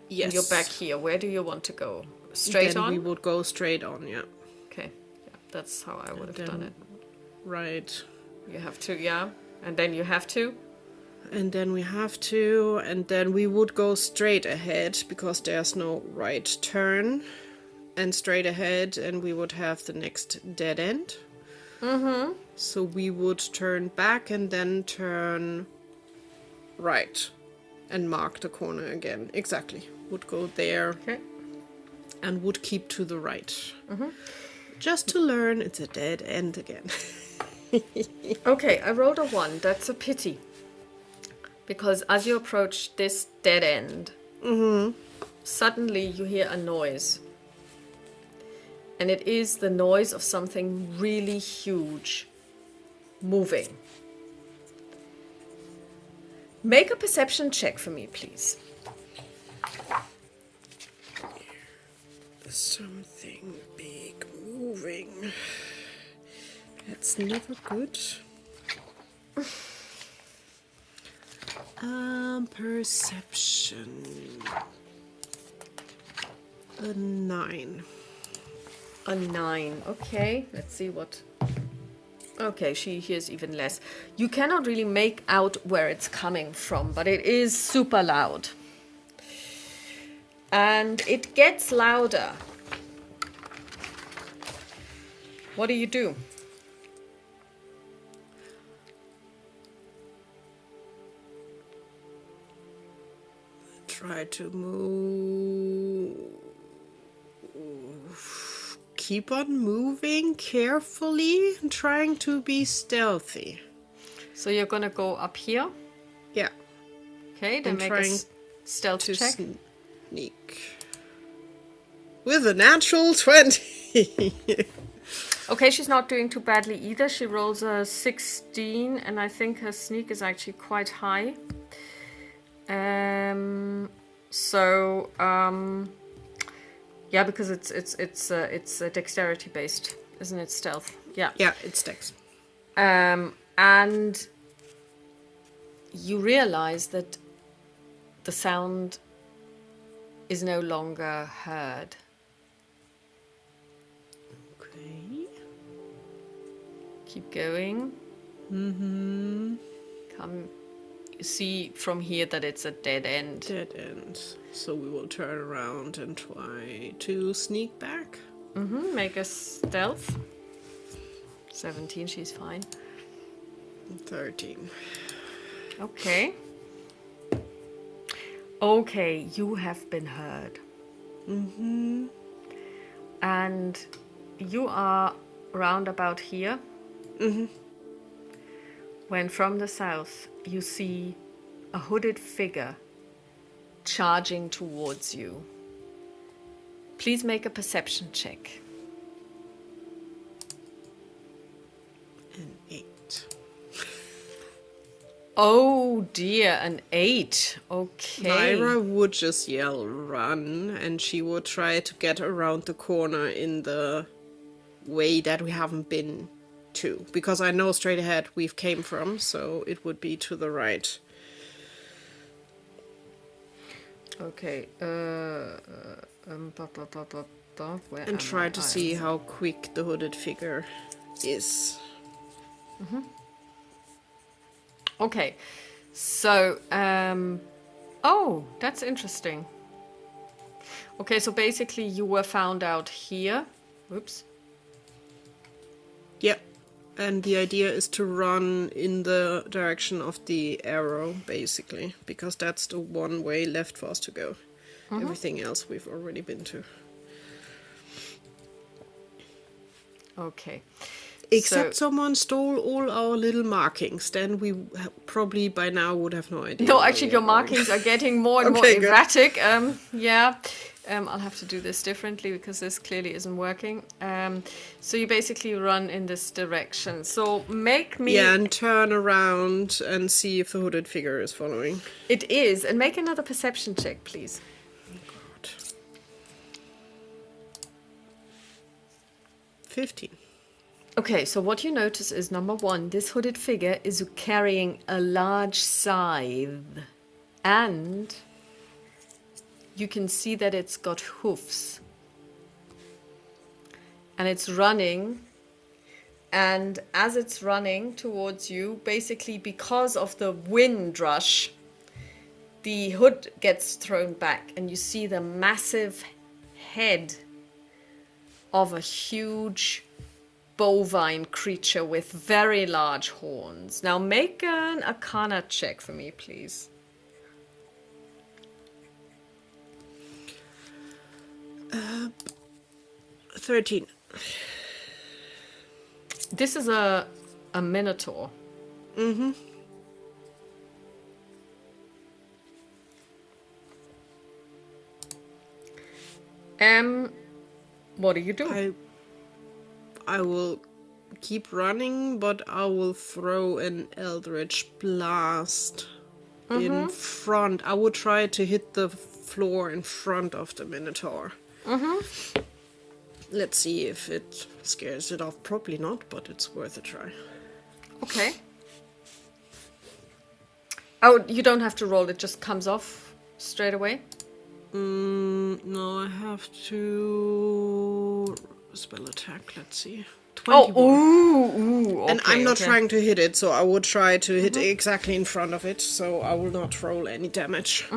Yes. And you're back here. Where do you want to go? Straight then on? we would go straight on, yeah. Okay. Yeah, that's how I would have then- done it. Right. You have to, yeah. And then you have to. And then we have to, and then we would go straight ahead because there's no right turn. And straight ahead, and we would have the next dead end. So we would turn back and then turn right and mark the corner again. Exactly. Would go there Okay. and would keep to the right. Just to learn it's a dead end again. Okay, I rolled a 1. That's a pity. Because as you approach this dead end, suddenly you hear a noise. And it is the noise of something really huge moving. Make a perception check for me, please. Something big moving. That's never good. Perception. A 9. A 9. Okay, let's see what... Okay, she hears even less. You cannot really make out where it's coming from, but it is super loud. And it gets louder. What do? Try to move. Keep on moving carefully, trying to be stealthy. So you're gonna go up here. Yeah. Okay, then make a stealth check. Sneak. With a natural 20. Okay, she's not doing too badly either. She rolls a 16, and I think her sneak is actually quite high. Yeah, because it's dexterity based, isn't it? Stealth. Yeah. Yeah, it's dex. And you realize that the sound is no longer heard. Okay. Keep going. Come. You see from here that it's a dead end. Dead end. So we will turn around and try to sneak back. Make a stealth. 17, she's fine. 13. Okay. Okay, you have been heard. And you are round about here. When from the south you see a hooded figure charging towards you. Please make a perception check. An 8. Oh dear, an 8. Okay. Lyra would just yell run, and she would try to get around the corner in the way that we haven't been to, because I know straight ahead we've came from, so it would be to the right. Okay. And try to see how quick the hooded figure is. Okay. So, oh, that's interesting. Okay, so basically you were found out here. Whoops. Yeah. And the idea is to run in the direction of the arrow, basically, because that's the one way left for us to go. Everything else we've already been to. Okay. Except someone stole all our little markings, then we probably by now would have no idea. No, actually your markings are getting more and more erratic. Yeah. I'll have to do this differently because this clearly isn't working. So you basically run in this direction. So make me... Yeah, and turn around and see if the hooded figure is following. It is. And make another perception check, please. Oh, God. 15. Okay, so what you notice is, number one, this hooded figure is carrying a large scythe. And... you can see that it's got hoofs. And it's running. And as it's running towards you, basically because of the wind rush, the hood gets thrown back and you see the massive head of a huge bovine creature with very large horns. Now make an Arcana check for me, please. 13. This is a minotaur. What do you do? I will keep running, but I will throw an eldritch blast in front. I will try to hit the floor in front of the Minotaur. Let's see if it scares it off. Probably not, but it's worth a try. Okay. Oh, you don't have to roll. It just comes off straight away. No, I have to spell attack. Let's see. 21. Oh, ooh, okay, and I'm not okay. trying to hit it, so I would try to hit exactly in front of it, so I will not roll any damage.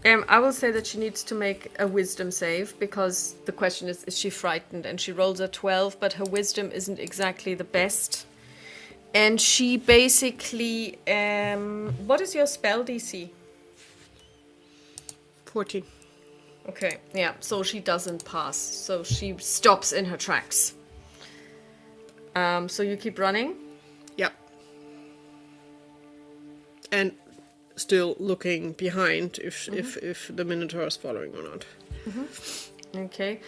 I will say that she needs to make a wisdom save, because the question is she frightened? And she rolls a 12, but her wisdom isn't exactly the best. And she basically... what is your spell DC? 14. Okay, yeah, so she doesn't pass. So she stops in her tracks. So you keep running? Yep. And still looking behind if the Minotaur is following or not. Okay.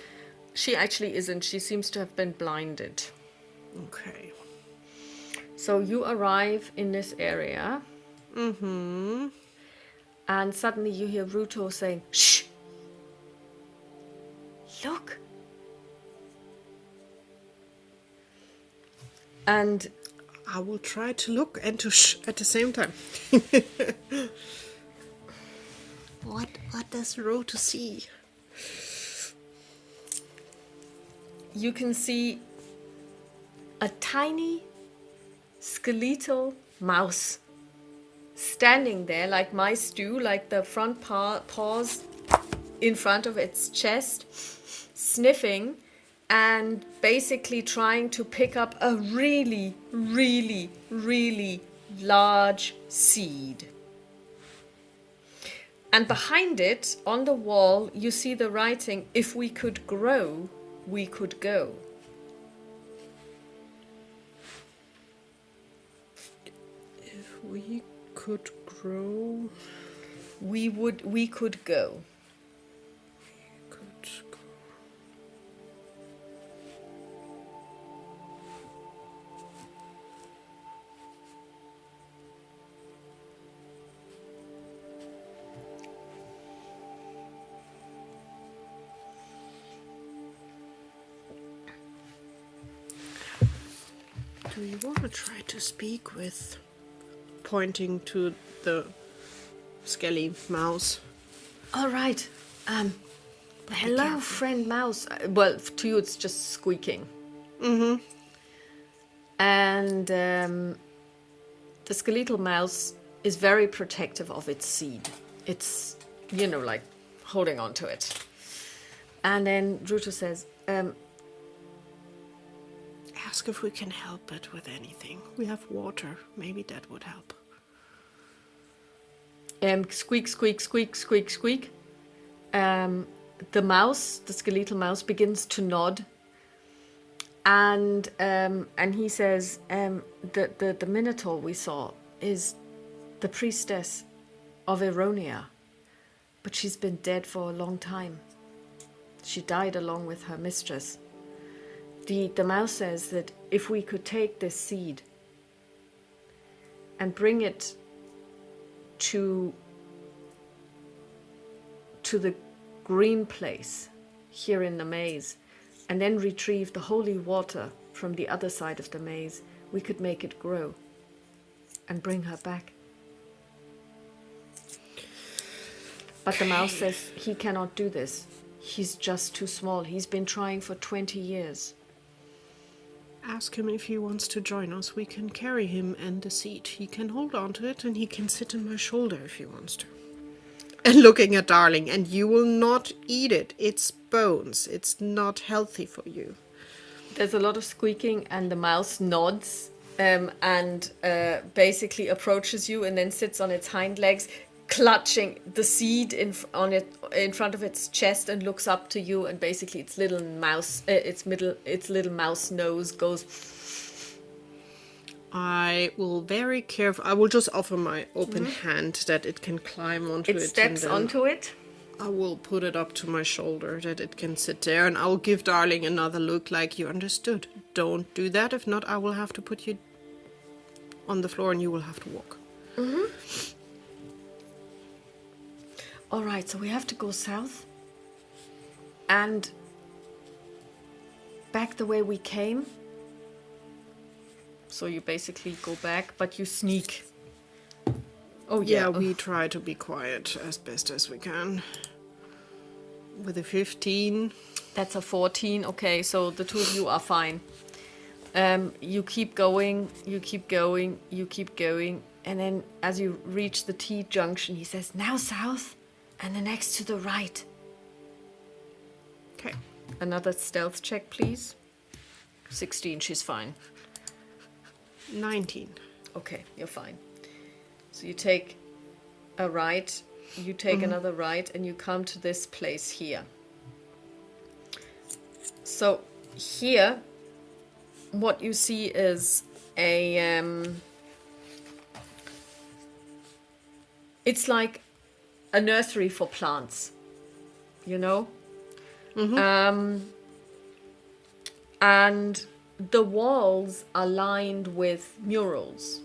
She actually isn't. She seems to have been blinded. Okay. So you arrive in this area. And suddenly you hear Ruto saying, "Shh! Look!" And I will try to look and to shh at the same time. What does Ruto see? you can see a tiny skeletal mouse standing there like mice do, like the front paws in front of its chest, sniffing and basically trying to pick up a really, really, really large seed. And behind it, on the wall, you see the writing, "If we could grow, we could go." If we could grow, we could go. we could go. Do you want to try to speak with, pointing to the skelly mouse? All right. Hello, careful. friend mouse. Well, to you it's just squeaking. And the skeletal mouse is very protective of its seed. It's, like holding on to it. And then Ruto says, Ask if we can help it with anything. We have water. Maybe that would help. squeak, squeak, squeak, squeak, squeak. The mouse, the skeletal mouse, begins to nod. And he says, the Minotaur we saw is the priestess of Eronia, but she's been dead for a long time. She died along with her mistress. The mouse says that if we could take this seed and bring it to the green place here in the maze, and then retrieve the holy water from the other side of the maze, we could make it grow and bring her back. But the mouse says he cannot do this. He's just too small. He's been trying for 20 years. Ask him if he wants to join us. We can carry him and the seed. He can hold on to it and he can sit on my shoulder if he wants to. And looking at Darling, and you will not eat it. It's bones. It's not healthy for you. There's a lot of squeaking and the mouse nods and basically approaches you and then sits on its hind legs, clutching the seed in front of its chest, and looks up to you, and basically its little mouse nose goes. I will very careful. I will just offer my open hand that it can climb onto it. It steps onto it. I will put it up to my shoulder that it can sit there, and I'll give Darling another look like you understood. Don't do that, if not I will have to put you on the floor and you will have to walk. All right, so we have to go south and back the way we came. So you basically go back, but you sneak. Oh Yeah, yeah, we try to be quiet as best as we can. With a 15. That's a 14. Okay, so the two of you are fine. You keep going, you keep going, you keep going. And then as you reach the T junction, he says, now south and the next to the right. Okay. Another stealth check, please. 16, she's fine. 19. Okay, you're fine. So you take a right, you take another right, and you come to this place here. So here, what you see is a... it's like a nursery for plants, you know? And the walls are lined with murals,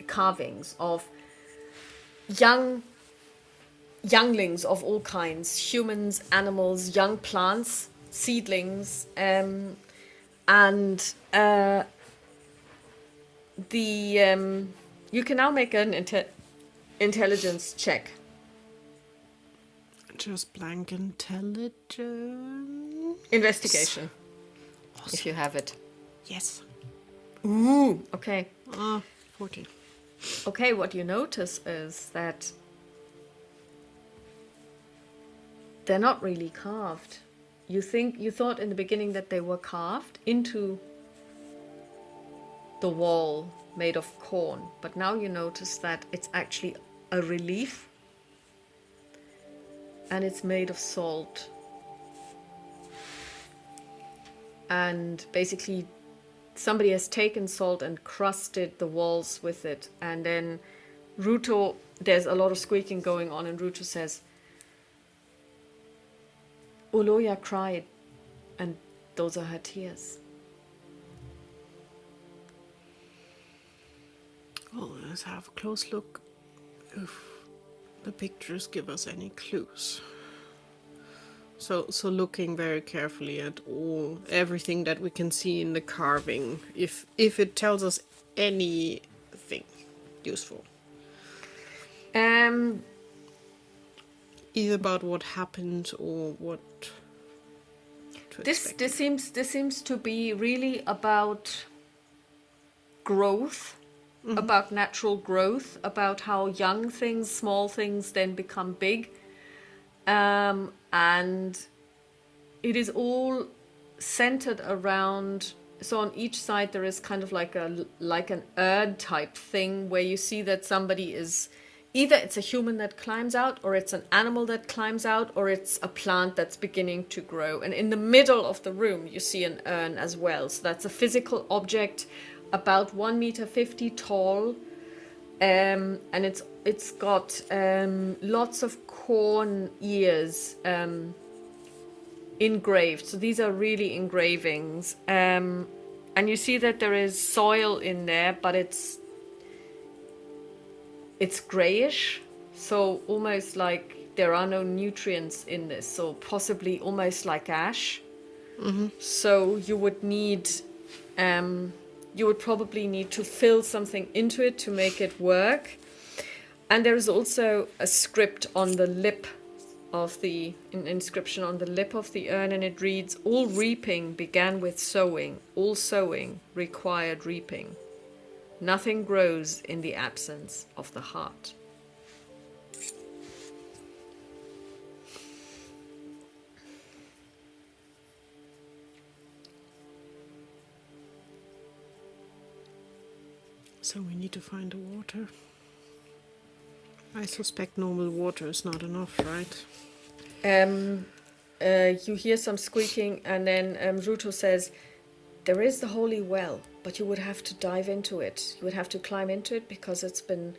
carvings of younglings of all kinds, humans, animals, young plants, seedlings, and you can now make an intelligence check. Just blank intelligence. Investigation, Awesome. if you have it. Yes. Ooh, okay. 14. Okay, what you notice is that they're not really carved. You thought in the beginning that they were carved into the wall made of corn, but now you notice that it's actually a relief, and it's made of salt. And basically somebody has taken salt and crusted the walls with it. And then Ruto, there's a lot of squeaking going on, and Ruto says, Oloya cried, and those are her tears. Well, let's have a close look if the pictures give us any clues. So looking very carefully at everything that we can see in the carving, if it tells us anything useful. Either about what happened or what to expect. This seems to be really about growth, about natural growth, about how young things, small things then become big. And it is all centered around, so on each side there is kind of like an urn type thing where you see that somebody is, either it's a human that climbs out, or it's an animal that climbs out, or it's a plant that's beginning to grow. And in the middle of the room you see an urn as well. So that's a physical object about 1.50 meter tall. And it's got lots of corn ears engraved. So these are really engravings. And you see that there is soil in there, but it's grayish. So almost like there are no nutrients in this. So possibly almost like ash. So you would probably need to fill something into it to make it work. And there is also a script on the lip of an inscription on the lip of the urn, and it reads, all reaping began with sowing, all sowing required reaping. Nothing grows in the absence of the heart. So we need to find the water. I suspect normal water is not enough, right? You hear some squeaking, and then Ruto says, there is the holy well, but you would have to dive into it. You would have to climb into it because it's been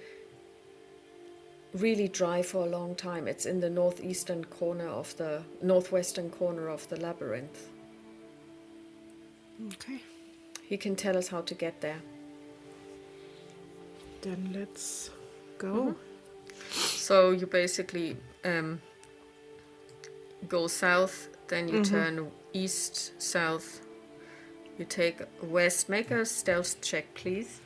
really dry for a long time. It's in the northwestern corner of the labyrinth. Okay. He can tell us how to get there. Then let's go. So you basically go south, then you turn east, south. You take west. Make a stealth check, please.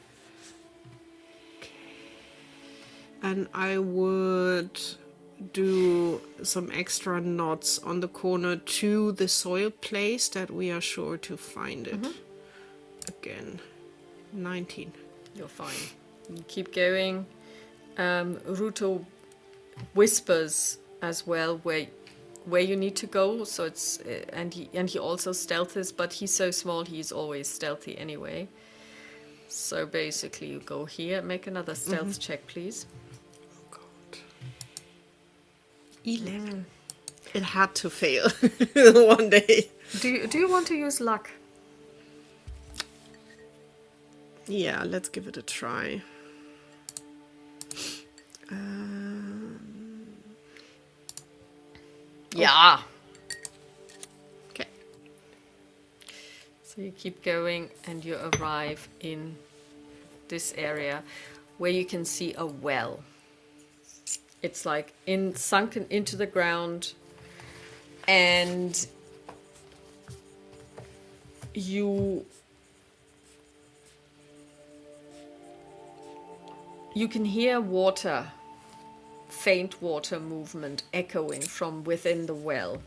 And I would do some extra knots on the corner to the soil place that we are sure to find it. Again, 19. You're fine. You keep going. Ruto whispers as well where you need to go. So it's and he also stealthes, but he's so small he's always stealthy anyway. So basically, you go here. Make another stealth check, please. 11. It had to fail one day. Do you want to use luck? Yeah, let's give it a try. Yeah. Okay. So you keep going and you arrive in this area where you can see a well. It's like sunken into the ground, and you can hear water, faint water movement echoing from within the well.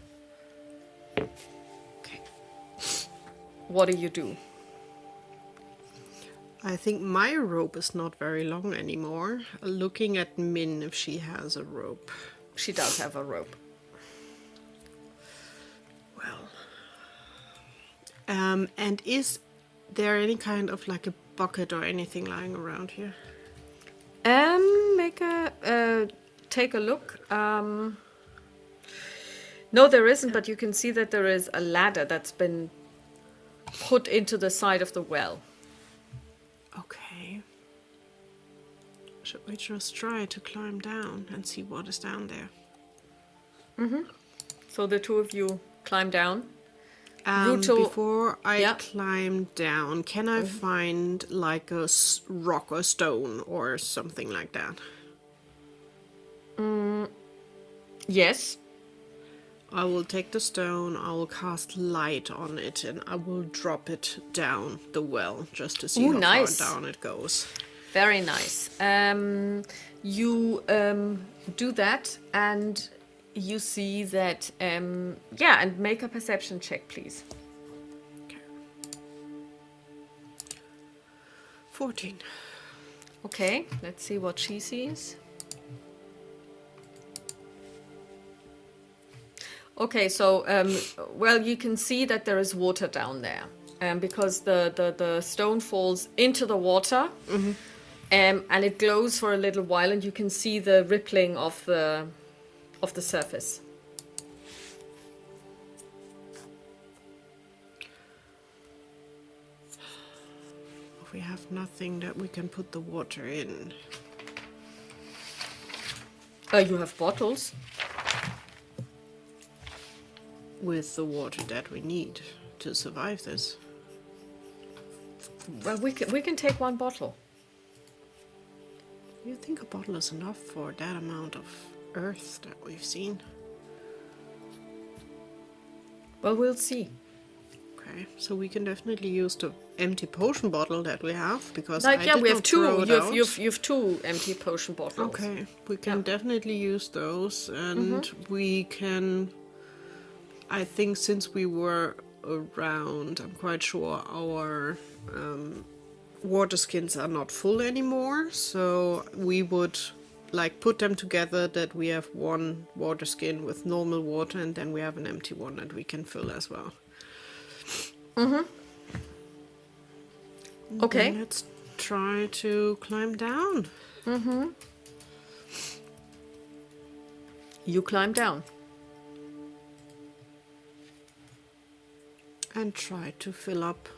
Okay. What do you do? I think my rope is not very long anymore. Looking at Min if she has a rope. She does have a rope. Well. And is there any kind of like a bucket or anything lying around here? Take a look. No, there isn't, but you can see that there is a ladder that's been put into the side of the well. Okay. Should we just try to climb down and see what is down there? So the two of you climb down. Before I Yeah. climb down, can I find like a rock or stone or something like that? Yes. I will take the stone, I will cast light on it, and I will drop it down the well just to see Ooh, how nice. far down it goes. Very nice. You do that, and you see that. Yeah, and make a perception check, please. Okay. 14. Okay, let's see what she sees. Okay, so, well, you can see that there is water down there, because the stone falls into the water, and it glows for a little while, and you can see the rippling of the surface. We have nothing that we can put the water in. You have bottles. With the water that we need to survive this. Well, we can take one bottle. You think a bottle is enough for that amount of earth that we've seen? Well, we'll see. Okay, so we can definitely use the empty potion bottle that we have, because Like, I yeah, did we have not two. throw it out. You've two empty potion bottles. Okay, we can definitely use those, and we can. I think since we were around, I'm quite sure our water skins are not full anymore, so we would like put them together that we have one water skin with normal water, and then we have an empty one that we can fill as well. Okay. Then let's try to climb down. You climb down. And try to fill up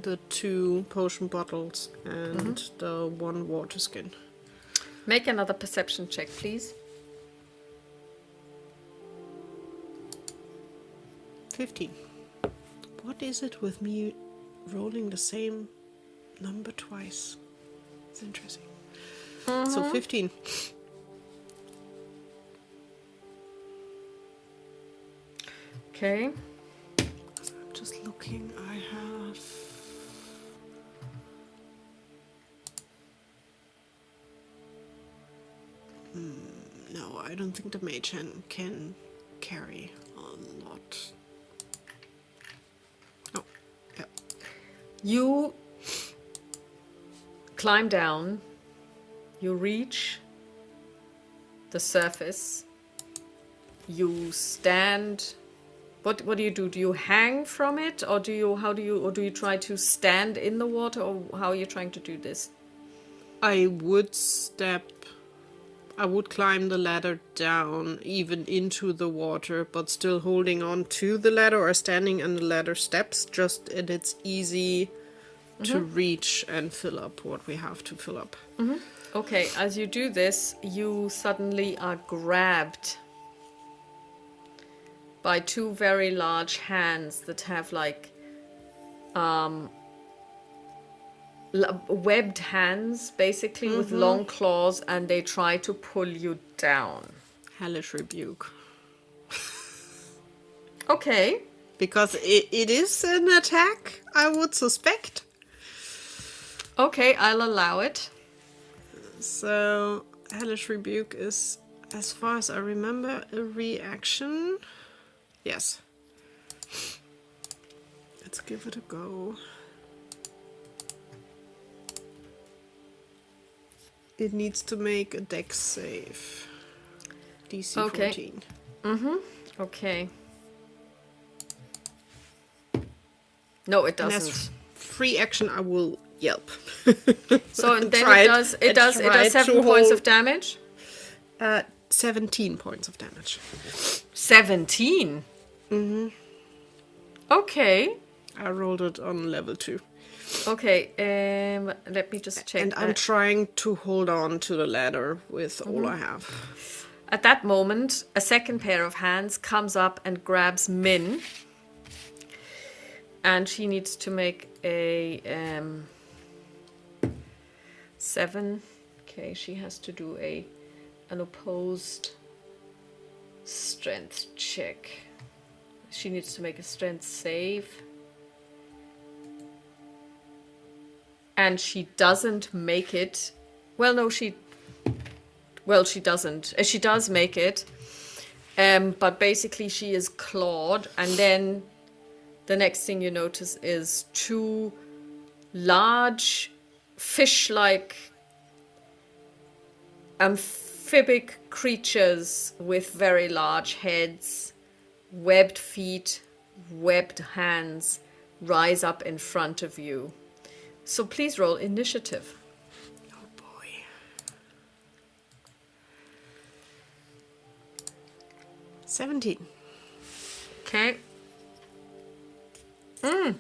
the two potion bottles and the one water skin. Make another perception check, please. 15. What is it with me rolling the same number twice? It's interesting. So 15. Okay. I'm just looking. I have... No, I don't think the mage hand can carry a lot. Oh, yeah. You climb down. You reach the surface. You stand. What do you do? Do you hang from it, or do you try to stand in the water, or how are you trying to do this? I would climb the ladder down, even into the water, but still holding on to the ladder or standing on the ladder steps, just and it's easy to reach and fill up what we have to fill up. Okay, as you do this, you suddenly are grabbed by two very large hands that have like webbed hands, basically, with long claws, and they try to pull you down. Hellish rebuke. Okay. Because it is an attack, I would suspect. Okay, I'll allow it. So, Hellish rebuke is, as far as I remember, a reaction. Yes. Let's give it a go. It needs to make a dex save. DC 14. Okay. No, it And doesn't. as free action, I will yelp. So and then it does 7 points of damage. 17 points of damage. 17. Okay. I rolled it on level 2. Okay. Let me just check. And I'm trying to hold on to the ladder with all I have. At that moment, a second pair of hands comes up and grabs Min. And she needs to make a 7. Okay, she has to do an opposed strength check. She needs to make a strength save. And she doesn't make it. Well, no, she doesn't. She does make it. But basically she is clawed. And then the next thing you notice is two large fish-like amphibic creatures with very large heads, webbed feet, webbed hands rise up in front of you. So please roll initiative. Oh boy. $17. Okay.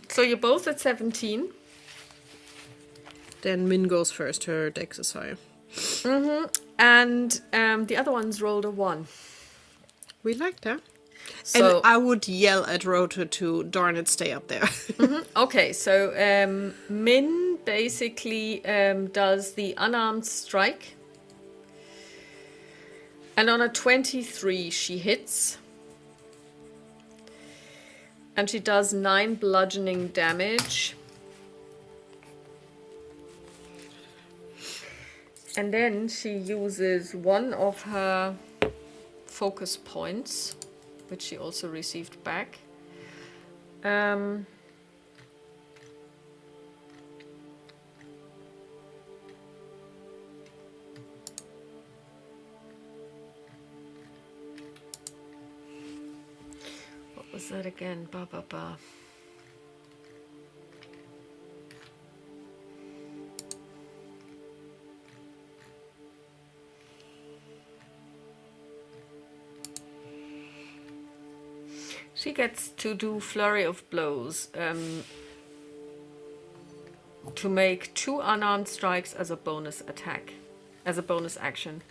So you're both at 17. Then Min goes first, her dex is higher. And the other one's rolled a 1. We like that. So, And I would yell at Rota to, darn it, stay up there. okay, so Min basically does the unarmed strike. And on a 23, she hits. And she does 9 bludgeoning damage. And then she uses one of her focus points, which she also received back. What was that again? Ba ba ba. She gets to do flurry of blows to make 2 unarmed strikes as a bonus attack. as a bonus action.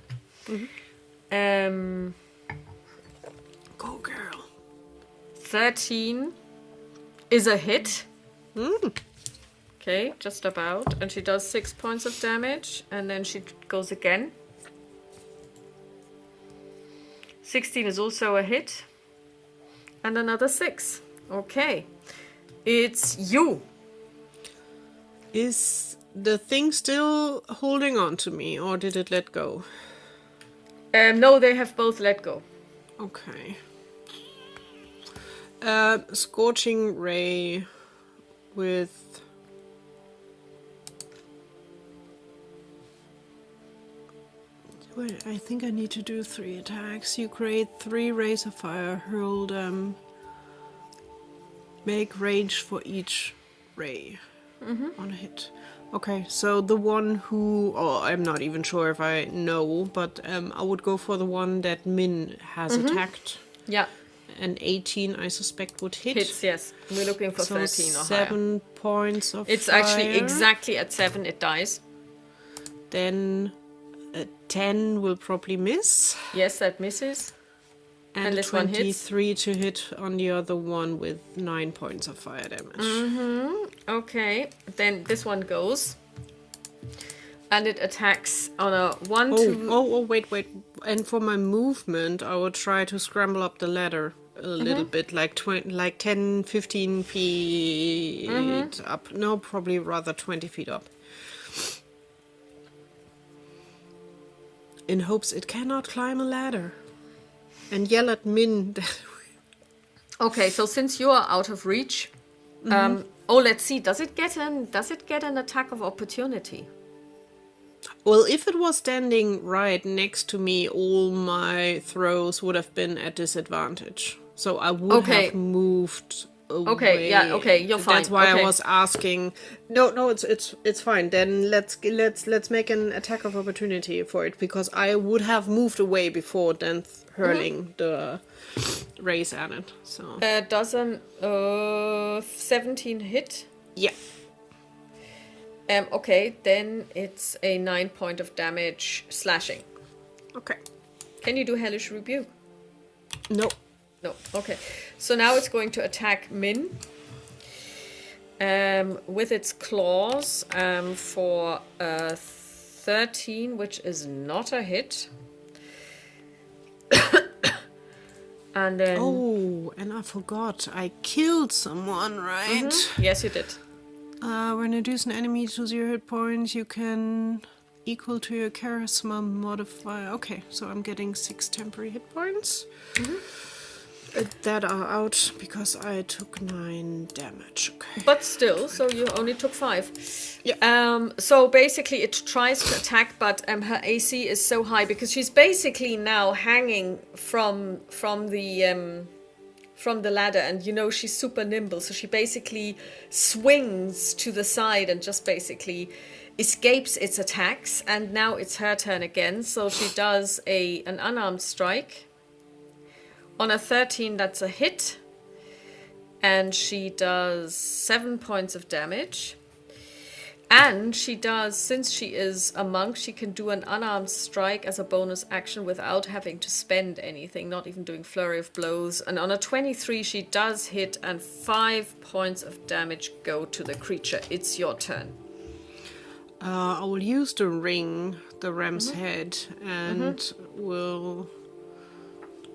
Go, girl. 13 is a hit. Mm. Okay, just about. And she does 6 points of damage. And then she goes again. 16 is also a hit. And another 6. Okay. It's you. Is the thing still holding on to me, or did it let go? No, they have both let go. Okay. Scorching ray with... Wait, I think I need to do 3 attacks. You create 3 rays of fire hurled. Make range for each ray on a hit. Okay, so the one who... Oh, I'm not even sure if I know, but I would go for the one that Min has attacked. Yeah. And 18, I suspect, would hit. Hits, yes. We're looking for So 13 or higher. 7 points of It's fire. actually exactly at 7 it dies. Then a 10 will probably miss. Yes, that misses. And this one hits. 23 to hit on the other one with 9 points of fire damage. Okay, then this one goes. And it attacks on a 1, 2... Oh, wait. And for my movement, I would try to scramble up the ladder a little bit, like 10, 15 feet up. No, probably rather 20 feet up. In hopes it cannot climb a ladder. And yell at Min. Okay, so since you are out of reach... let's see. Does it get an attack of opportunity? Well, if it was standing right next to me, all my throws would have been at disadvantage. So I would have moved away. Okay, yeah, okay, you're fine. That's why okay. I was asking. No, it's fine. Then let's make an attack of opportunity for it, because I would have moved away before then hurling the rays at it. So doesn't 17 hit? yeah. Okay, then it's a 9 point of damage slashing. Okay. Can you do Hellish Rebuke? No. No. Okay. So now it's going to attack Min with its claws for 13, which is not a hit. And then... Oh, and I forgot. I killed someone, right? Yes, you did. When you reduce an enemy to 0 hit points, you can equal to your charisma modifier. Okay, so I'm getting 6 temporary hit points. That are out because I took 9 damage. Okay. But still, so you only took 5. Yeah. So basically it tries to attack, but her AC is so high because she's basically now hanging from the ladder, and you know she's super nimble, so she basically swings to the side and just basically escapes its attacks. And now it's her turn again, so she does an unarmed strike. On a 13, that's a hit. And she does 7 points of damage. And she does, since she is a monk, she can do an unarmed strike as a bonus action without having to spend anything, not even doing flurry of blows. And on a 23, she does hit, and 5 points of damage go to the creature. It's your turn. I will use the ring, the ram's head, and will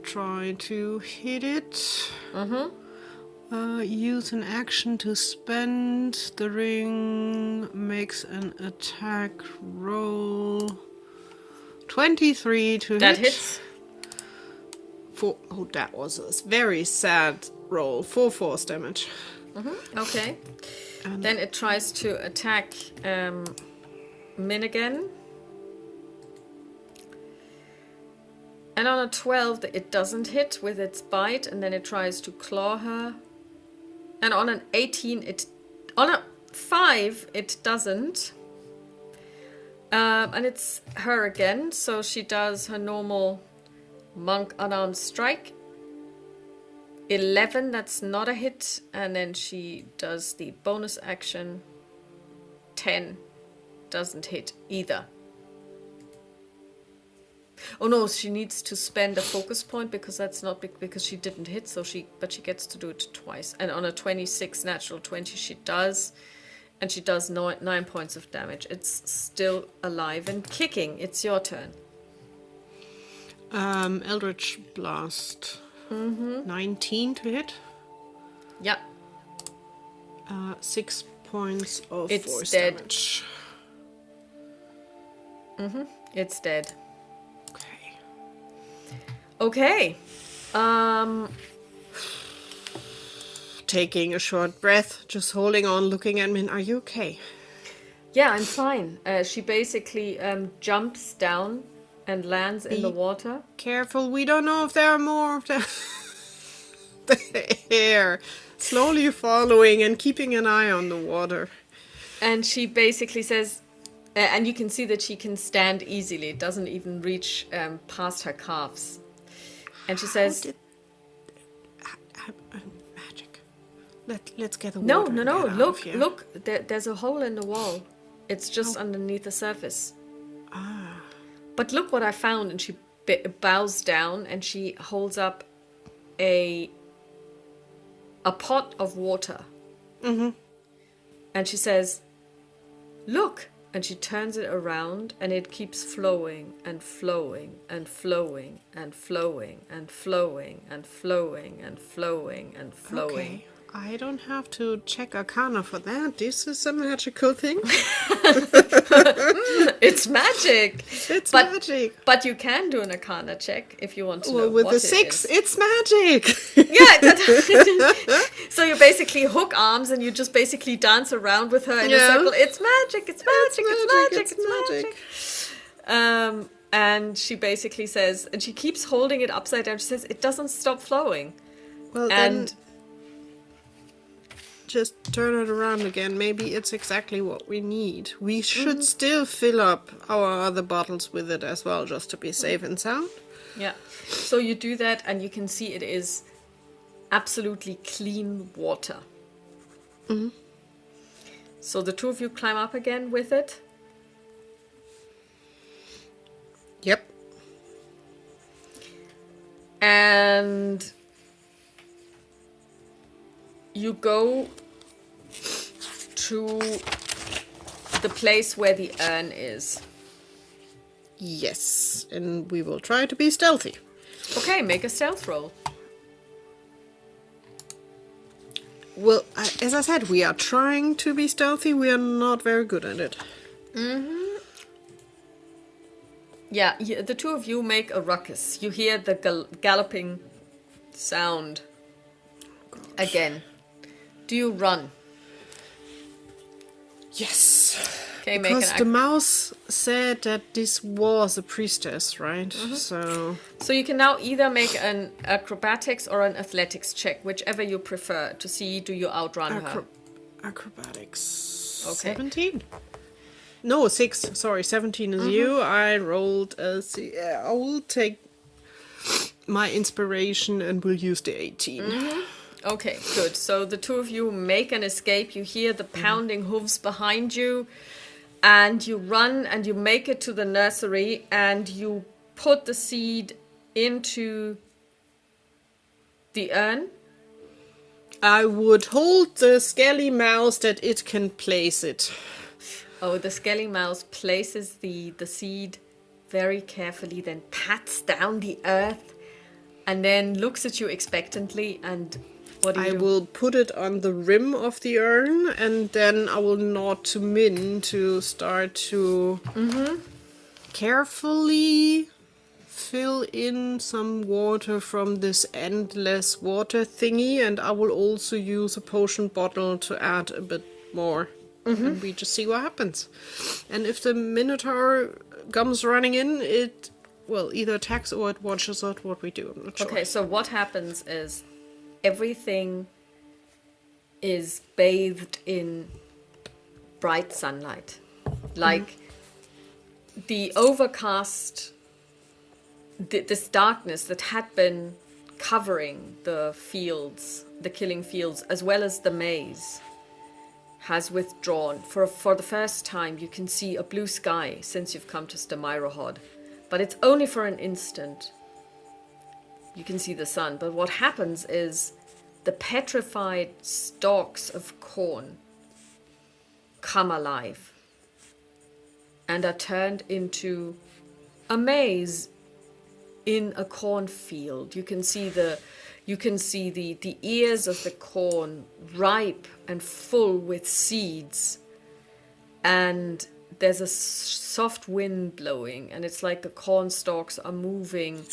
try to hit it. Use an action to spend. The ring makes an attack roll. 23 to hit. That hits. That was a very sad roll. 4 force damage. Okay. And then it tries to attack Min again. And on a 12, it doesn't hit with its bite, and then it tries to claw her. And on an 18, on a 5, it doesn't. And it's her again, so she does her normal monk unarmed strike. 11, that's not a hit, and then she does the bonus action. 10 doesn't hit either. Oh no, she needs to spend a focus point because that's not because she didn't hit. But she gets to do it twice. And on a 26 natural 20, she does, and she does 9 points of damage. It's still alive and kicking. It's your turn. Eldritch Blast. 19 to hit. Yeah. 6 points of It's force dead. damage. It's dead. Okay. Okay. Taking a short breath, just holding on, looking at me. Are you okay? Yeah, I'm fine. She basically jumps down and lands in the water. Careful, we don't know if there are more of them. There. Slowly following and keeping an eye on the water. And she basically says, and you can see that she can stand easily. It doesn't even reach past her calves. And she says, magic. Let's get the no, water. look, there's a hole in the wall. It's just underneath the surface. But look what I found. And she bows down and she holds up a pot of water. And she says, look. And she turns it around and it keeps flowing and flowing and flowing and flowing and flowing and flowing and flowing and flowing. Okay. I don't have to check Arcana for that. This is a magical thing. It's magic. It's magic. But you can do an Arcana check if you want to know with what the it 6, is. it's magic. Yeah. So you basically hook arms and you just basically dance around with her in a circle. It's magic. It's magic. It's magic. And she basically says, and she keeps holding it upside down. She says, it doesn't stop flowing. Well, And then just turn it around again. Maybe it's exactly what we need. We should still fill up our other bottles with it as well, just to be safe and sound. yeah. So you do that and you can see it is absolutely clean water. So the two of you climb up again with it. Yep. And you go to the place where the urn is. Yes, and we will try to be stealthy. Okay, make a stealth roll. Well, as I said, we are trying to be stealthy. We are not very good at it. Yeah, the two of you make a ruckus. You hear the galloping sound again. Do you run? Yes. Okay, because the mouse said that this was a priestess, right? So you can now either make an acrobatics or an athletics check, whichever you prefer, to see do you outrun her. Acrobatics. Okay. 17. No, 6. Sorry, 17 is you. I rolled a I will take my inspiration and will use the 18. Okay, good. So the two of you make an escape. You hear the pounding hooves behind you. And you run and you make it to the nursery and you put the seed into the urn. I would hold the skelly mouse that it can place it. Oh, the skelly mouse places the seed very carefully, then pats down the earth and then looks at you expectantly. And what do you do? I will put it on the rim of the urn and then I will nod to Min to start to carefully fill in some water from this endless water thingy, and I will also use a potion bottle to add a bit more. And we just see what happens. And if the Minotaur comes running in, it either attacks or it watches out what we do. I'm not sure. Okay, so what happens is everything is bathed in bright sunlight. Like the overcast, this darkness that had been covering the fields, the killing fields, as well as the maze, has withdrawn. For the first time, you can see a blue sky since you've come to Stamirohod. but it's only for an instant. You can see the sun, but what happens is the petrified stalks of corn come alive and are turned into a maze in a cornfield. You can see the ears of the corn ripe and full with seeds, and there's a soft wind blowing, and it's like the corn stalks are moving,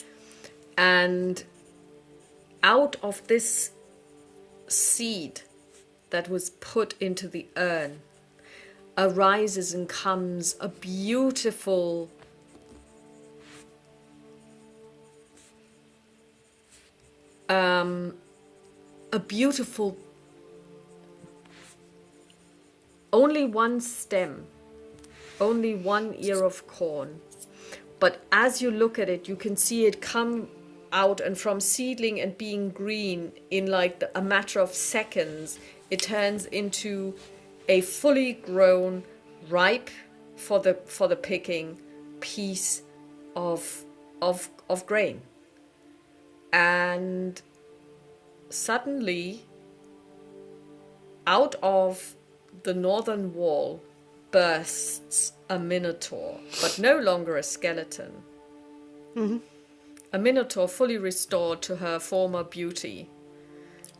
and out of this seed that was put into the urn arises and comes a beautiful only one stem, only one ear of corn, but as you look at it, you can see it come out, and from seedling and being green in like a matter of seconds, it turns into a fully grown, ripe for the picking piece of grain. And suddenly, out of the northern wall bursts a minotaur, but no longer a skeleton. Mm-hmm. A minotaur fully restored to her former beauty.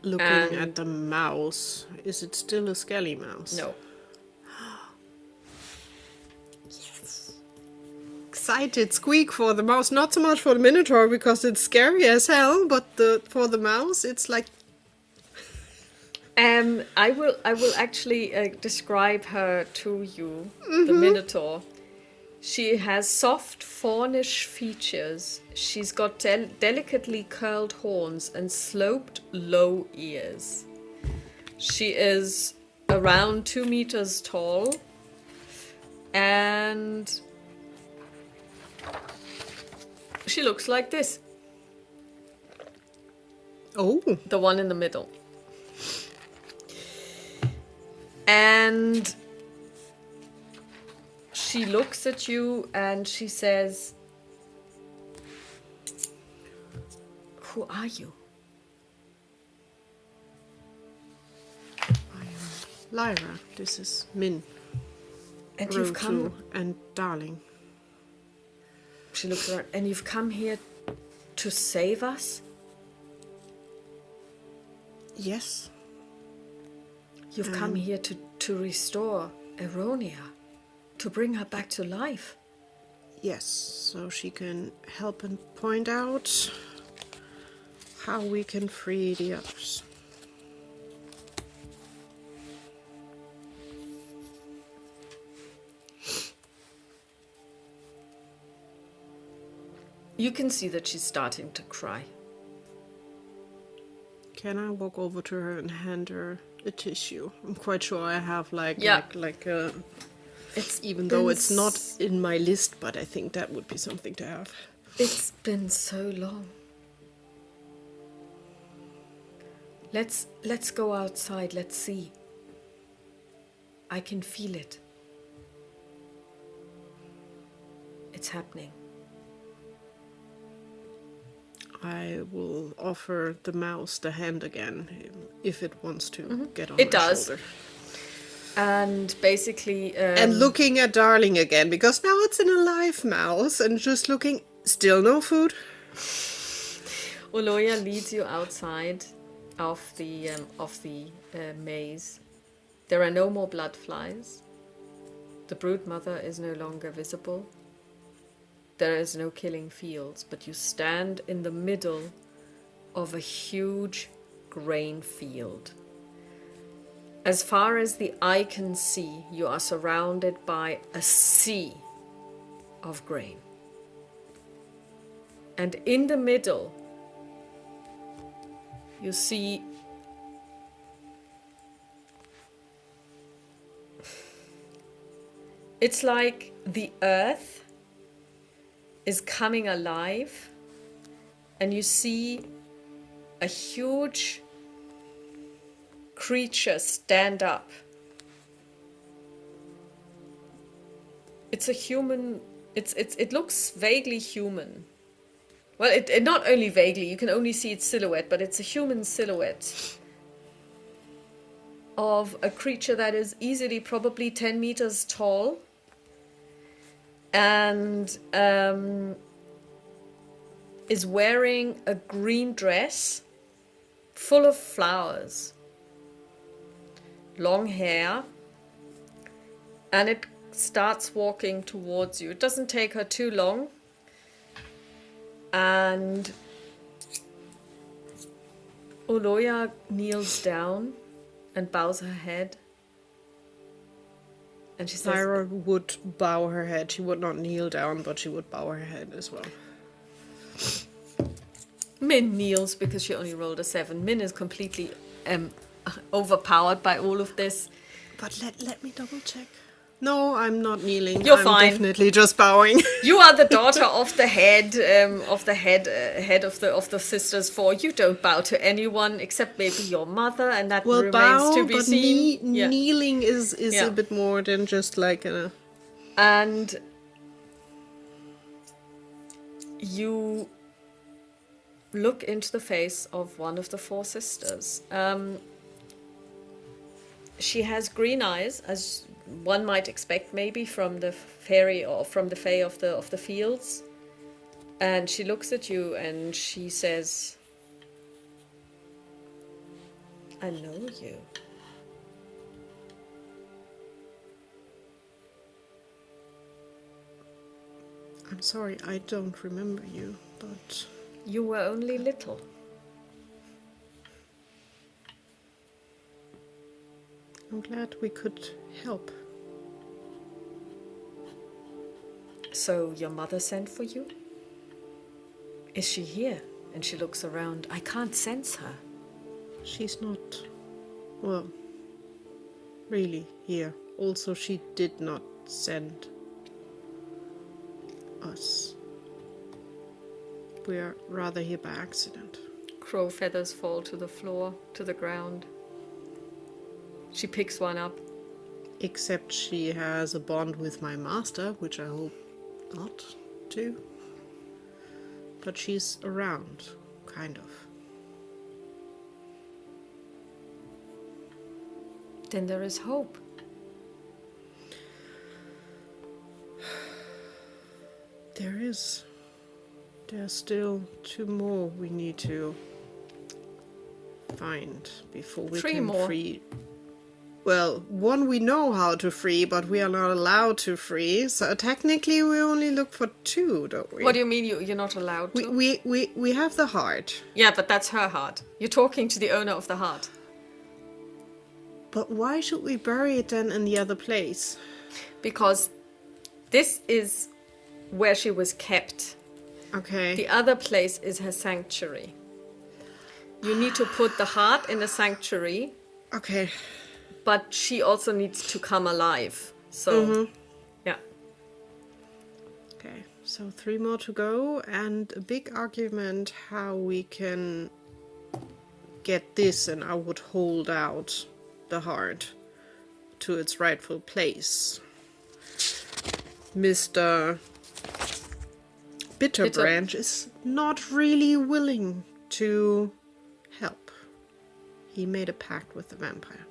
Looking And- at the mouse, is it still a skelly mouse? No. Excited squeak for the mouse, not so much for the minotaur because it's scary as hell, but for the mouse it's like I will actually describe her to you, the minotaur. She has soft fawnish features. She's got delicately curled horns and sloped low ears. She is around 2 meters tall, and she looks like this. oh, The one in the middle. And she looks at you and she says, "Who are you?" I am Lyra. This is Min, And you've come. and Darling. She looks around. And you've come here to save us? Yes. You've come here to restore Eronia, to bring her back to life. Yes, so she can help and point out how we can free the others. You can see that she's starting to cry. Can I walk over to her and hand her a tissue? I'm quite sure I have Yeah. like a... It's Even though been it's not in my list, but I think that would be something to have. It's been so long. Let's go outside. Let's see. I can feel it. It's happening. I will offer the mouse the hand again if it wants to get on It my does. shoulder. And basically, And looking at Darling again, because now it's an alive mouse, and just looking, still no food. Oloya leads you outside of the maze. There are no more blood flies. The brood mother is no longer visible. There is no killing fields, but you stand in the middle of a huge grain field. As far as the eye can see, you are surrounded by a sea of grain. And in the middle, you see it's like the earth is coming alive, and you see a huge creature stand up. It's a human It looks vaguely human. Well, it not only vaguely, you can only see its silhouette, but it's a human silhouette of a creature that is easily probably 10 meters tall and is wearing a green dress full of flowers, long hair, and it starts walking towards you. It doesn't take her too long, and Oloya kneels down and bows her head. And she says, Lyra would bow her head. She would not kneel down, but she would bow her head as well. Min kneels because she only rolled a 7. Min is completely overpowered by all of this. But let me double check. No, I'm not kneeling. You're I'm fine. Definitely just bowing. You are the daughter of the head of the sisters 4. You don't bow to anyone except maybe your mother, and that Well, remains bow, to be but seen. Yeah. kneeling is Yeah. a bit more than just like a... And you look into the face of one of the 4 sisters. She has green eyes, as one might expect maybe from the fairy or from the fae of the fields. And she looks at you and she says, I know you. I'm sorry, I don't remember you, but... You were only little. I'm glad we could help. So your mother sent for you? Is she here? And she looks around. I can't sense her. She's not... well... really here. Also, she did not send... us. We're rather here by accident. Crow feathers fall to the floor, to the ground. She picks one up. Except she has a bond with my master, which I hope not to. But she's around, kind of. Then there is hope. There is. There's still 2 more we need to find before we 3 can more. free. Well, 1 we know how to free, but we are not allowed to free. So technically we only look for 2, don't we? What do you mean you're not allowed to? We have the heart. Yeah, but that's her heart. You're talking to the owner of the heart. But why should we bury it then in the other place? Because this is where she was kept. Okay. The other place is her sanctuary. You need to put the heart in the sanctuary, Okay. but she also needs to come alive. So, yeah. Okay, so 3 more to go, and a big argument how we can get this, and I would hold out the heart to its rightful place. Mr. Bitterbranch is not really willing to help. He made a pact with the vampire.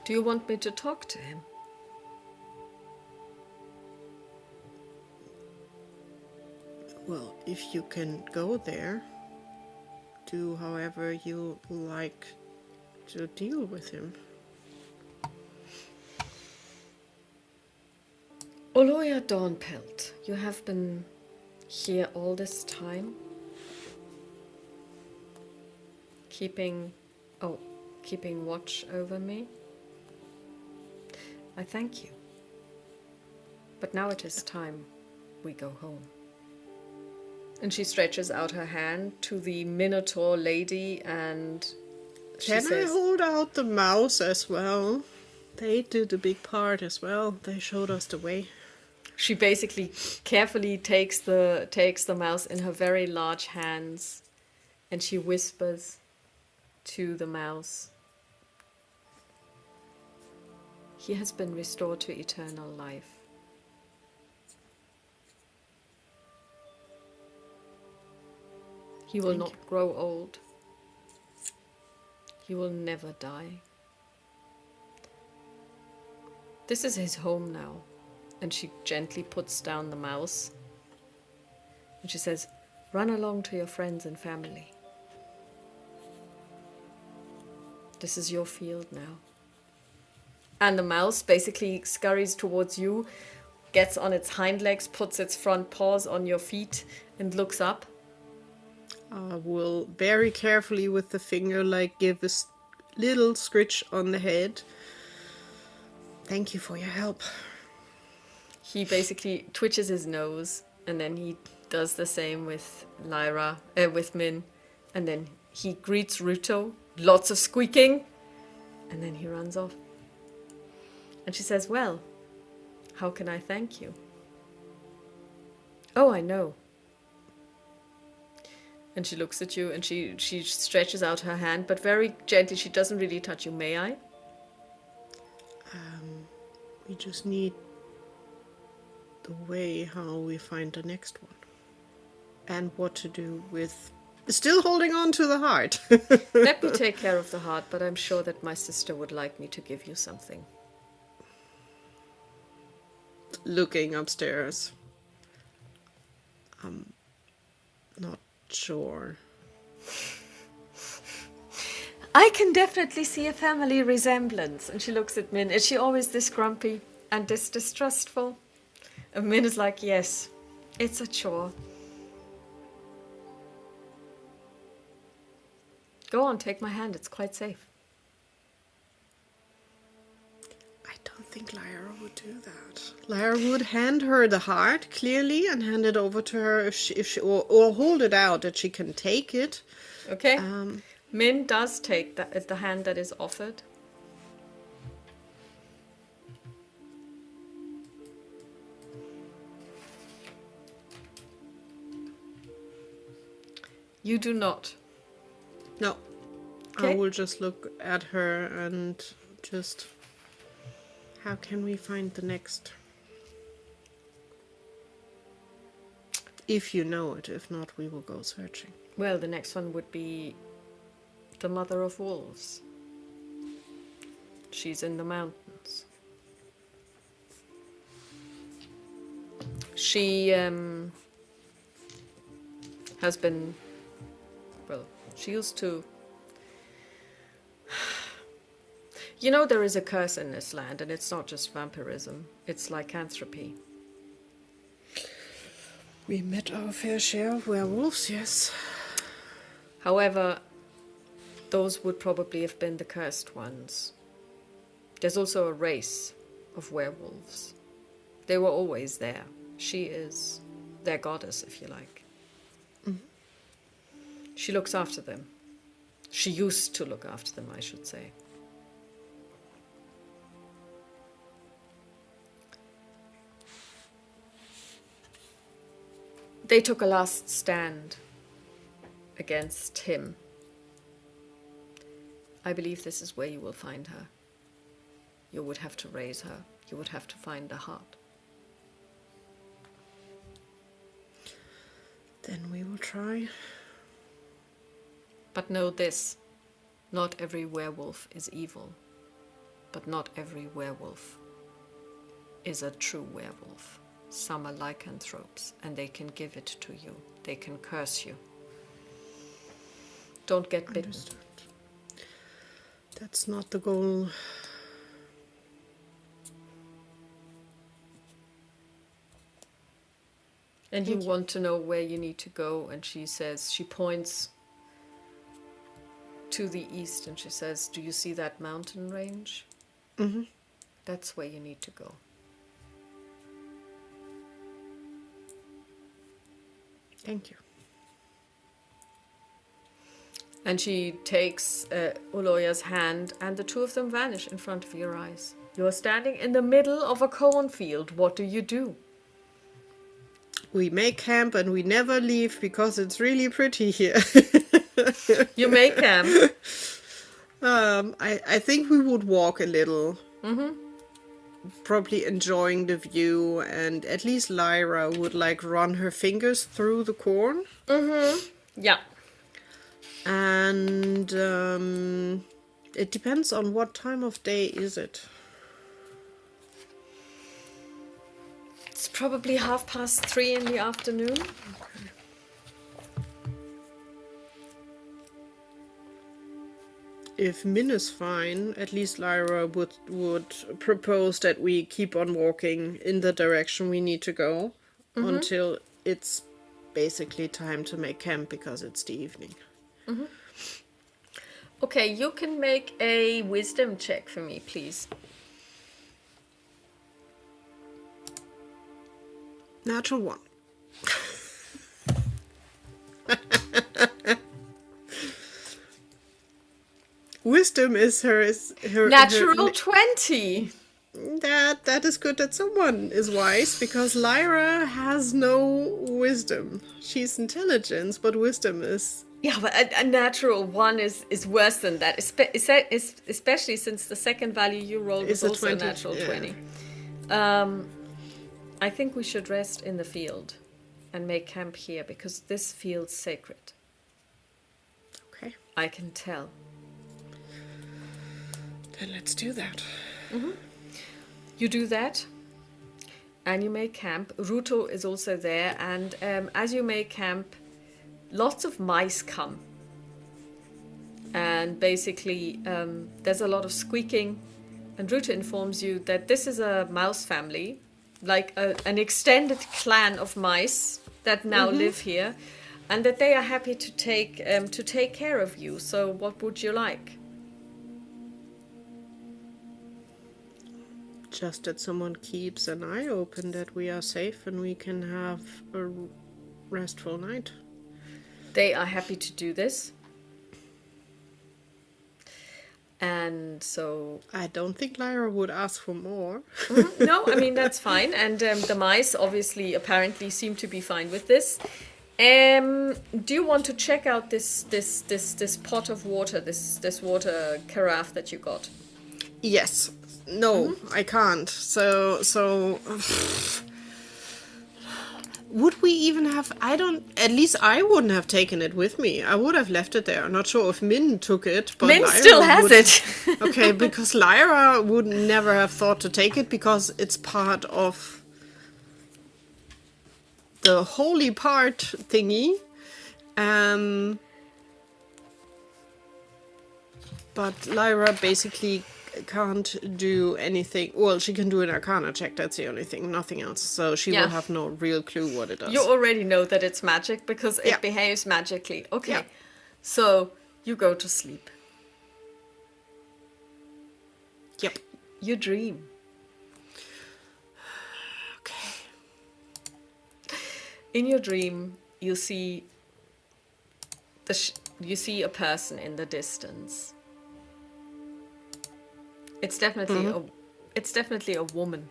Do you want me to talk to him? Well, if you can go there, do however you like to deal with him. Oloya Dawnpelt, you have been here all this time? Keeping watch over me? I thank you. But now it is time we go home. And she stretches out her hand to the Minotaur lady and she Can says, I hold out the mouse as well? They did a big part as well. They showed us the way. she basically carefully takes the mouse in her very large hands and she whispers to the mouse, he has been restored to eternal life. He will not grow old. He will never die. This is his home now. And she gently puts down the mouse. And she says, run along to your friends and family. This is your field now. And the mouse basically scurries towards you, gets on its hind legs, puts its front paws on your feet, and looks up. I will very carefully with the finger, like, give a little scritch on the head. Thank you for your help. He basically twitches his nose, and then he does the same with with Min. And then he greets Ruto, lots of squeaking, and then he runs off. And she says, well, how can I thank you? Oh, I know. And she looks at you and she stretches out her hand, but very gently. She doesn't really touch you. May I? We just need the way how we find the next one. And what to do with still holding on to the heart. Let me take care of the heart, but I'm sure that my sister would like me to give you something. Looking upstairs. I'm not sure. I can definitely see a family resemblance. And she looks at Min. Is she always this grumpy and this distrustful? And Min is like, yes, it's a chore. Go on, take my hand. It's quite safe. I don't think Lyra would do that. Lyra would hand her the heart, clearly, and hand it over to her if she or hold it out that she can take it. Okay. Min does take the hand that is offered. You do not. No. Okay. I will just look at her and just... How can we find the next? If you know it. If not, we will go searching. Well, the next one would be the mother of wolves. She's in the mountains. She has been... Well, she used to... You know, there is a curse in this land, and it's not just vampirism. It's lycanthropy. We met our fair share of werewolves, yes. However, those would probably have been the cursed ones. There's also a race of werewolves. They were always there. She is their goddess, if you like. Mm-hmm. She looks after them. She used to look after them, I should say. They took a last stand against him. I believe this is where you will find her. You would have to raise her. You would have to find the heart. Then we will try. But know this, not every werewolf is evil, but not every werewolf is a true werewolf. Some are lycanthropes, and they can give it to you. They can curse you. Don't get bitten. Understood. That's not the goal. And you want to know where you need to go, and she says, she points to the east, and she says, do you see that mountain range? Mm-hmm. That's where you need to go. Thank you. And she takes Uloya's hand, and the two of them vanish in front of your eyes. You're standing in the middle of a cornfield. What do you do? We make camp and we never leave because it's really pretty here. You make camp. I think we would walk a little. Mm-hmm. probably enjoying the view, and at least Lyra would like run her fingers through the corn. Yeah. And it depends on what time of day is it. It's probably 3:30 in the afternoon. If Min is fine, at least Lyra would propose that we keep on walking in the direction we need to go until it's basically time to make camp, because it's the evening. Okay, you can make a wisdom check for me, please. Natural 1. Wisdom is her Natural 20. That is good that someone is wise, because Lyra has no wisdom. She's intelligence, but wisdom is... Yeah, but a natural 1 is worse than that, especially since the second value you rolled was also 20, a natural 20. I think we should rest in the field and make camp here, because this feels sacred. Okay. I can tell. Then let's do that. You do that, and you make camp. Ruto is also there, and as you make camp, lots of mice come. And basically, there's a lot of squeaking, and Ruto informs you that this is a mouse family, like an extended clan of mice that now live here, and that they are happy to take care of you. So what would you like? Just that someone keeps an eye open, that we are safe and we can have a restful night. They are happy to do this. And so... I don't think Lyra would ask for more. No, I mean, that's fine. And the mice obviously apparently seem to be fine with this. Do you want to check out this pot of water, this water carafe that you got? Yes. No, I can't. So would we even have... At least I wouldn't have taken it with me. I would have left it there. I'm not sure if Min took it, but Min Lyra still has it. Okay, because Lyra would never have thought to take it, because it's part of the holy part thingy. But Lyra basically can't do anything. Well, she can do an arcana check, that's the only thing, nothing else. So she will have no real clue what it does. You already know that it's magic because it behaves magically. Okay, so you go to sleep. Yep. You dream. Okay. In your dream, you see a person in the distance. It's definitely a woman.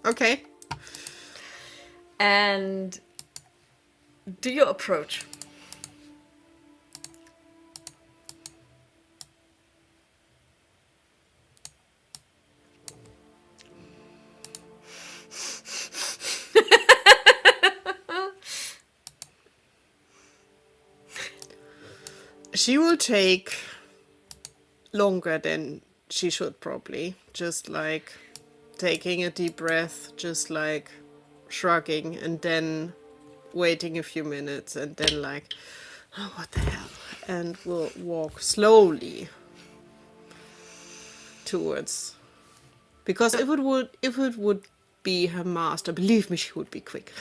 Okay. And do you approach? She will take longer than she should, probably. Just like taking a deep breath, just like shrugging, and then waiting a few minutes, and then like, oh, what the hell? And we'll walk slowly towards, because if it would be her master, believe me, she would be quick.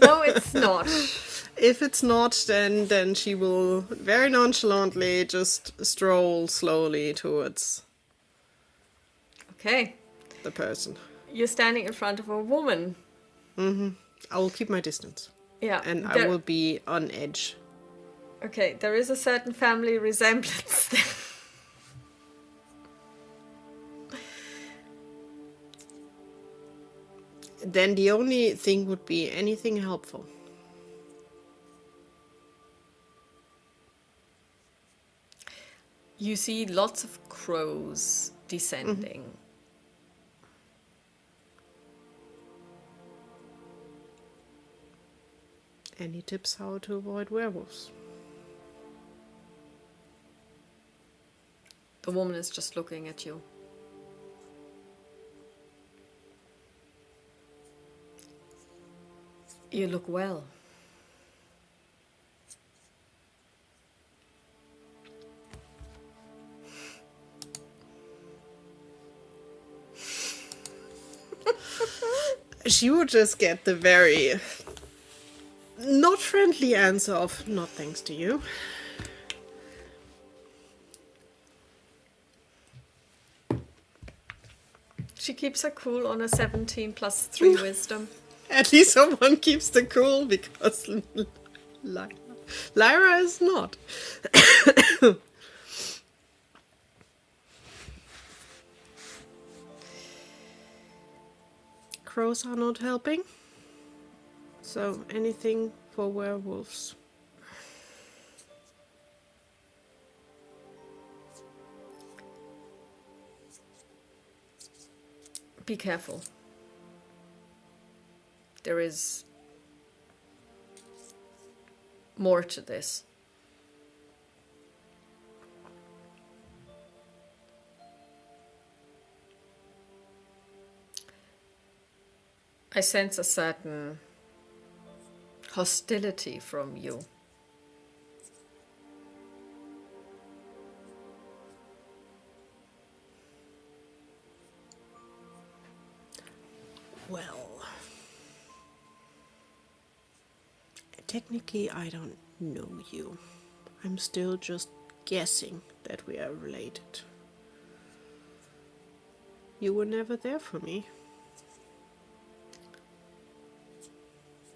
No, it's not. If it's not, then she will very nonchalantly just stroll slowly towards Okay. the person. You're standing in front of a woman. I will keep my distance. Yeah. And I will be on edge. Okay, there is a certain family resemblance there. Then the only thing would be anything helpful. You see lots of crows descending. Any tips how to avoid werewolves? The woman is just looking at you. You look well. She would just get the very not friendly answer of not thanks to you. She keeps her cool on a 17 plus 3 wisdom. At least someone keeps the cool, because Lyra is not. Crows are not helping. So anything for werewolves. Be careful. There is more to this. I sense a certain hostility from you. Well, technically I don't know you. I'm still just guessing that we are related. You were never there for me.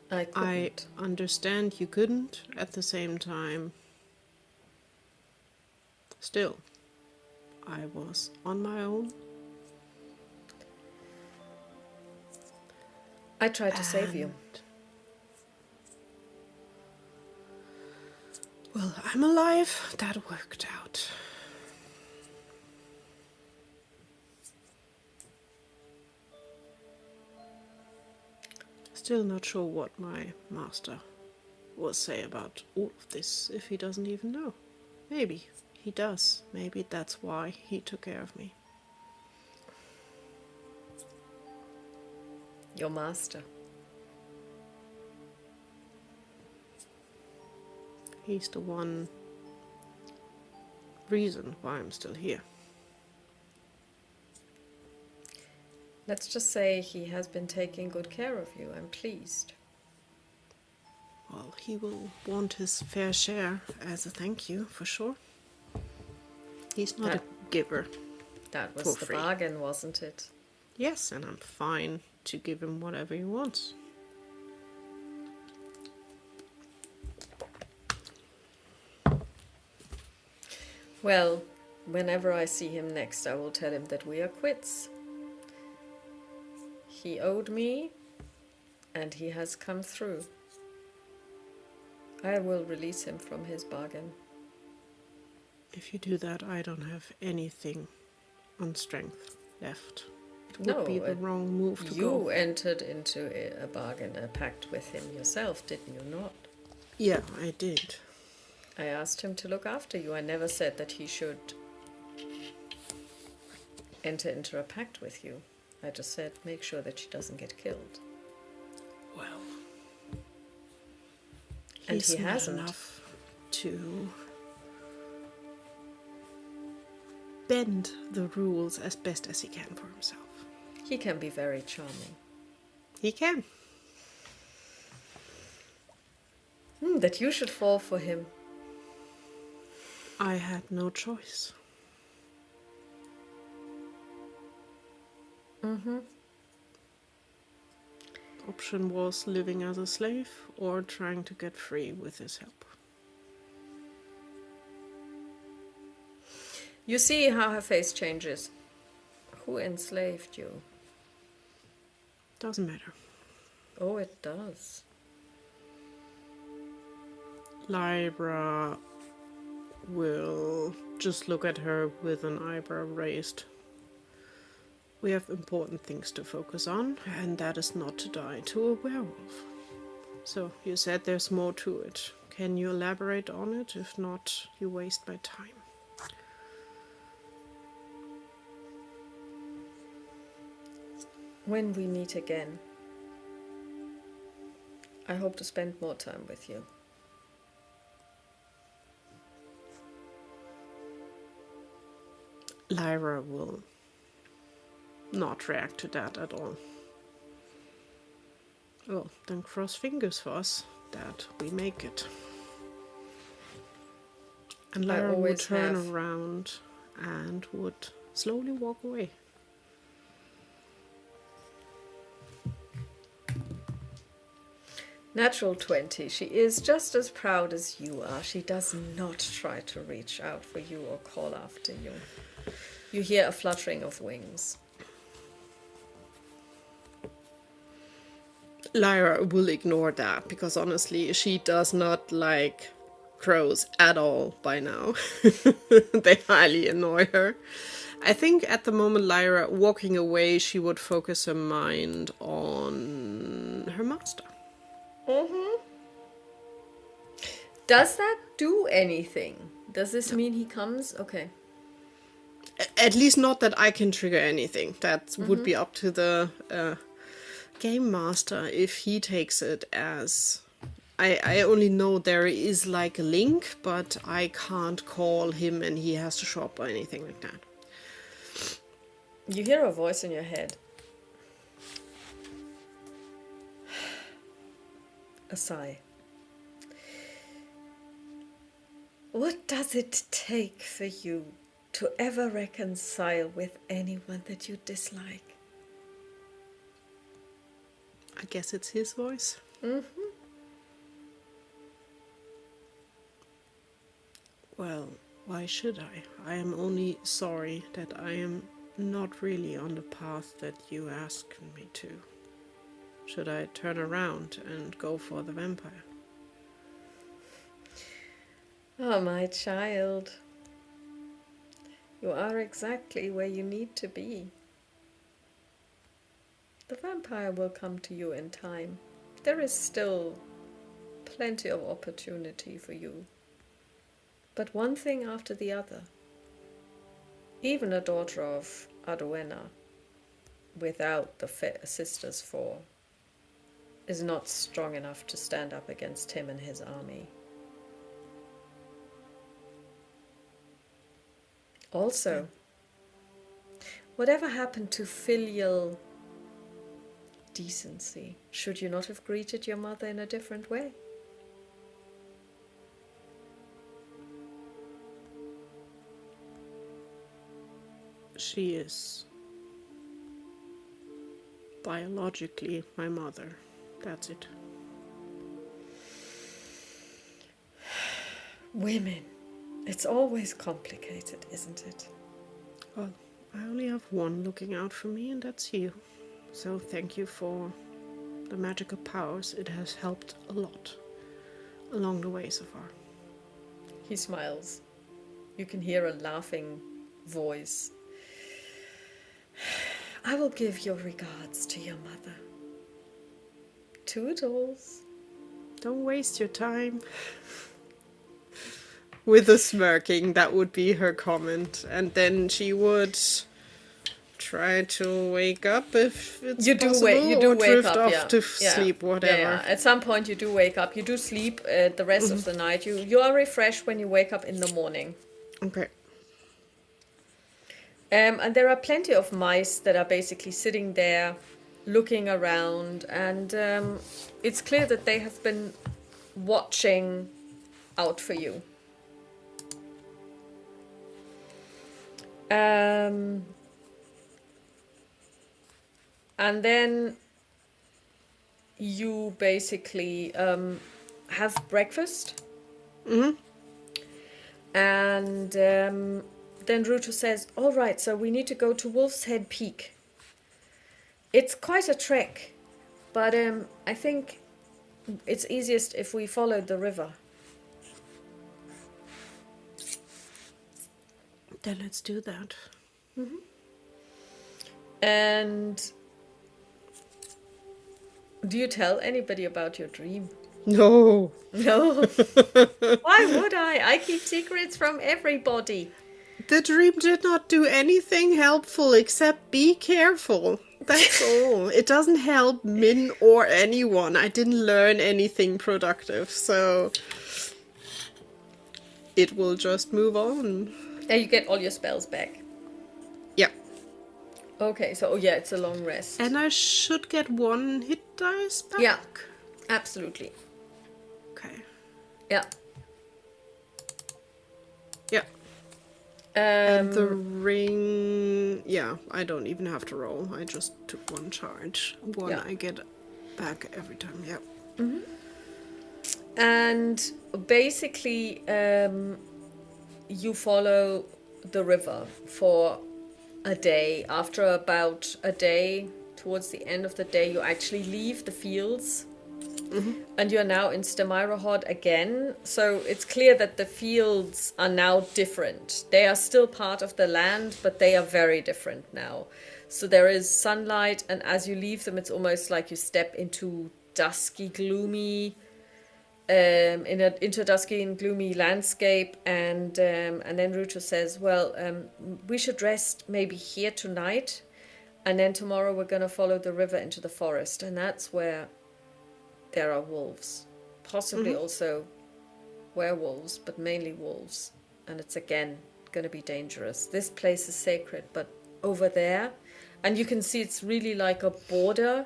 I understand you couldn't at the same time. Still, I was on my own. I tried to save you. Well, I'm alive. That worked out. Still not sure what my master will say about all of this if he doesn't even know. Maybe he does. Maybe that's why he took care of me. Your master. He's the one reason why I'm still here. Let's just say he has been taking good care of you. I'm pleased. Well, he will want his fair share as a thank you, for sure. He's not a giver. That was the bargain, wasn't it? Yes, and I'm fine to give him whatever he wants. Well, whenever I see him next, I will tell him that we are quits. He owed me, and he has come through. I will release him from his bargain. If you do that, I don't have anything on strength left. It would be the wrong move to go. You entered into a bargain, a pact with him yourself, didn't you not? Yeah, I did. I asked him to look after you. I never said that he should enter into a pact with you. I just said, make sure that she doesn't get killed. Well, and he hasn't. Enough to bend the rules as best as he can for himself. He can be very charming. He can. That you should fall for him. I had no choice. Option was living as a slave or trying to get free with his help. You see how her face changes. Who enslaved you? Doesn't matter. Oh, it does. Lyra will just look at her with an eyebrow raised. We have important things to focus on, and that is not to die to a werewolf. So, you said there's more to it. Can you elaborate on it? If not, you waste my time. When we meet again, I hope to spend more time with you. Lyra will not react to that at all. Well, then cross fingers for us that we make it. And Lyra would turn around and would slowly walk away. Natural 20. She is just as proud as you are. She does not try to reach out for you or call after you. You hear a fluttering of wings. Lyra will ignore that because honestly, she does not like crows at all by now. They highly annoy her. I think at the moment Lyra walking away, she would focus her mind on her master. Mm-hmm. Does that do anything? Does this mean he comes? Okay. At least not that I can trigger anything. That would be up to the game master if he takes it as... I only know there is like a link, but I can't call him and he has to show up or anything like that. You hear a voice in your head. A sigh. What does it take for you to ever reconcile with anyone that you dislike? I guess it's his voice. Mm-hmm. Well, why should I? I am only sorry that I am not really on the path that you asked me to. Should I turn around and go for the vampire? Oh, my child. You are exactly where you need to be. The vampire will come to you in time. There is still plenty of opportunity for you. But one thing after the other. Even a daughter of Arduena, without the Sisters 4, is not strong enough to stand up against him and his army. Also, whatever happened to filial decency? Should you not have greeted your mother in a different way? She is biologically my mother. That's it. Women. It's always complicated, isn't it? Well, I only have one looking out for me, and that's you. So thank you for the magical powers. It has helped a lot along the way so far. He smiles. You can hear a laughing voice. I will give your regards to your mother. Toodles. Don't waste your time. With a smirking, that would be her comment. And then she would try to wake up if it's possible. You do wake up, off to sleep, whatever. Yeah. At some point you do wake up. You do sleep the rest of the night. You are refreshed when you wake up in the morning. Okay. And there are plenty of mice that are basically sitting there, looking around, and it's clear that they have been watching out for you. And then you basically have breakfast. Mm-hmm. And then Ruto says, all right, so we need to go to Wolf's Head Peak. It's quite a trek, but I think it's easiest if we follow the river. Then let's do that. And do you tell anybody about your dream? No. No. Why would I? I keep secrets from everybody. The dream did not do anything helpful except be careful. That's all. It doesn't help Min or anyone. I didn't learn anything productive, so it will just move on. And you get all your spells back. Yeah. Okay, so yeah, it's a long rest. And I should get 1 hit dice back? Yeah, absolutely. Okay. Yeah. Yeah. And the ring... Yeah, I don't even have to roll. I just took 1 charge. 1 Yeah. I get back every time, yeah. And basically, you follow the river for a day. After about a day, towards the end of the day, you actually leave the fields. And you're now in Stemirahod again. So it's clear that the fields are now different. They are still part of the land, but they are very different now. So there is sunlight, and as you leave them, it's almost like you step into dusky, gloomy, into a dusky and gloomy landscape. And then Ruto says, well, we should rest maybe here tonight, and then tomorrow we're going to follow the river into the forest, and that's where there are wolves, possibly also werewolves, but mainly wolves. And it's again going to be dangerous. This place is sacred, but over there, and you can see it's really like a border.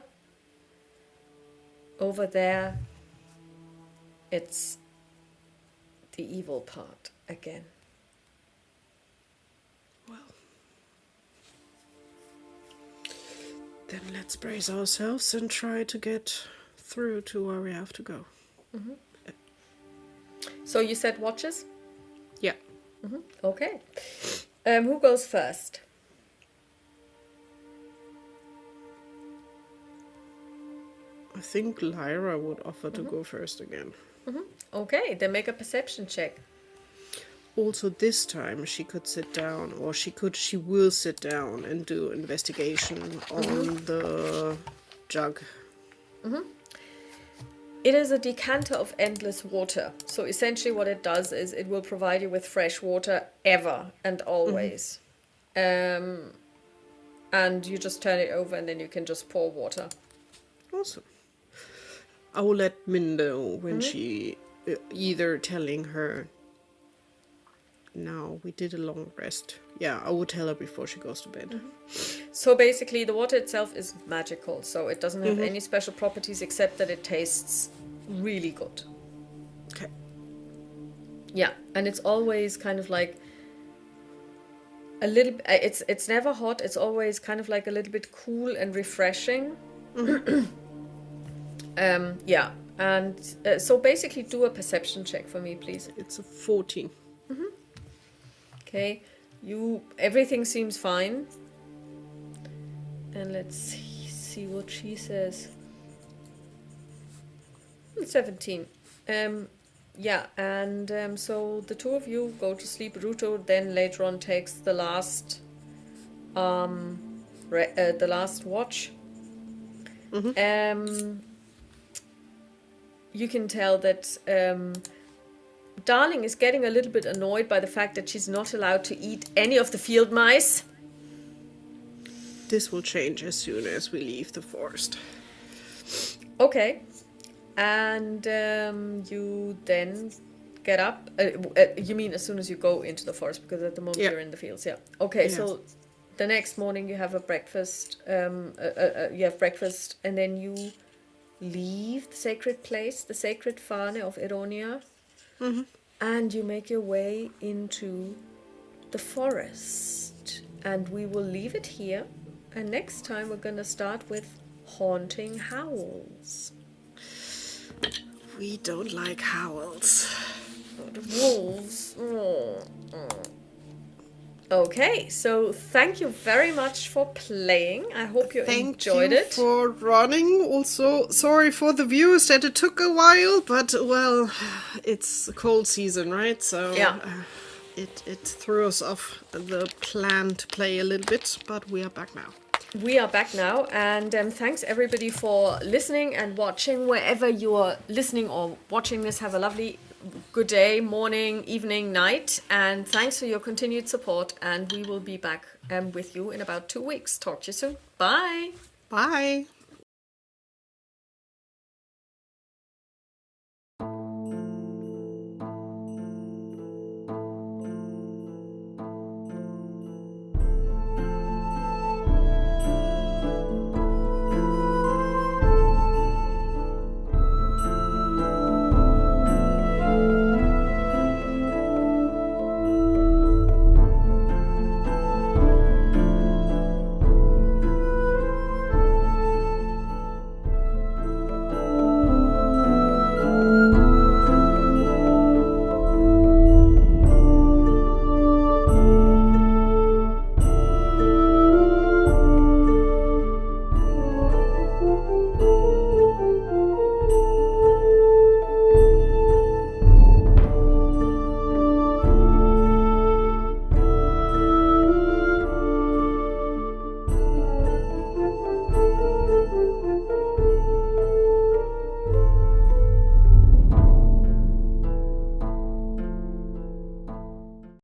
Over there, it's the evil part again. Well, then let's brace ourselves and try to get through to where we have to go. So you said watches? Yeah. Okay. Who goes first? I think Lyra would offer to go first again. Okay, then make a perception check. Also, this time she could sit down, or she will sit down and do investigation on the jug. It is a decanter of endless water. So essentially what it does is it will provide you with fresh water ever and always. And you just turn it over and then you can just pour water. Awesome. I will let Min know when she, either telling her, now we did a long rest. Yeah, I will tell her before she goes to bed. So basically the water itself is magical. So it doesn't have any special properties except that it tastes really good. Okay. Yeah, and it's always kind of like a little, it's never hot. It's always kind of like a little bit cool and refreshing. Yeah, and so basically do a perception check for me, please. It's a 14. Okay, everything seems fine. And let's see what she says. 17. Yeah, and so the two of you go to sleep. Ruto then later on takes the last watch. You can tell that Darling is getting a little bit annoyed by the fact that she's not allowed to eat any of the field mice. This will change as soon as we leave the forest. Okay. And you then get up. You mean as soon as you go into the forest, because at the moment you're in the fields. Yeah. Okay. Yeah. So the next morning you have a breakfast. You have breakfast, and then you leave the sacred place, the sacred Fane of Eronia, and you make your way into the forest. And we will leave it here. And next time we're going to start with haunting howls. We don't like howls. The wolves. Okay, so thank you very much for playing. I hope you enjoyed it. Thank you for running. Also, sorry for the viewers that it took a while, but, well, it's a cold season, right? So, yeah. it threw us off the plan to play a little bit, but we are back now. We are back now, and thanks everybody for listening and watching. Wherever you are listening or watching this, have a lovely good day, morning, evening, night, and thanks for your continued support, and we will be back with you in about 2 weeks. Talk to you soon. Bye. Bye.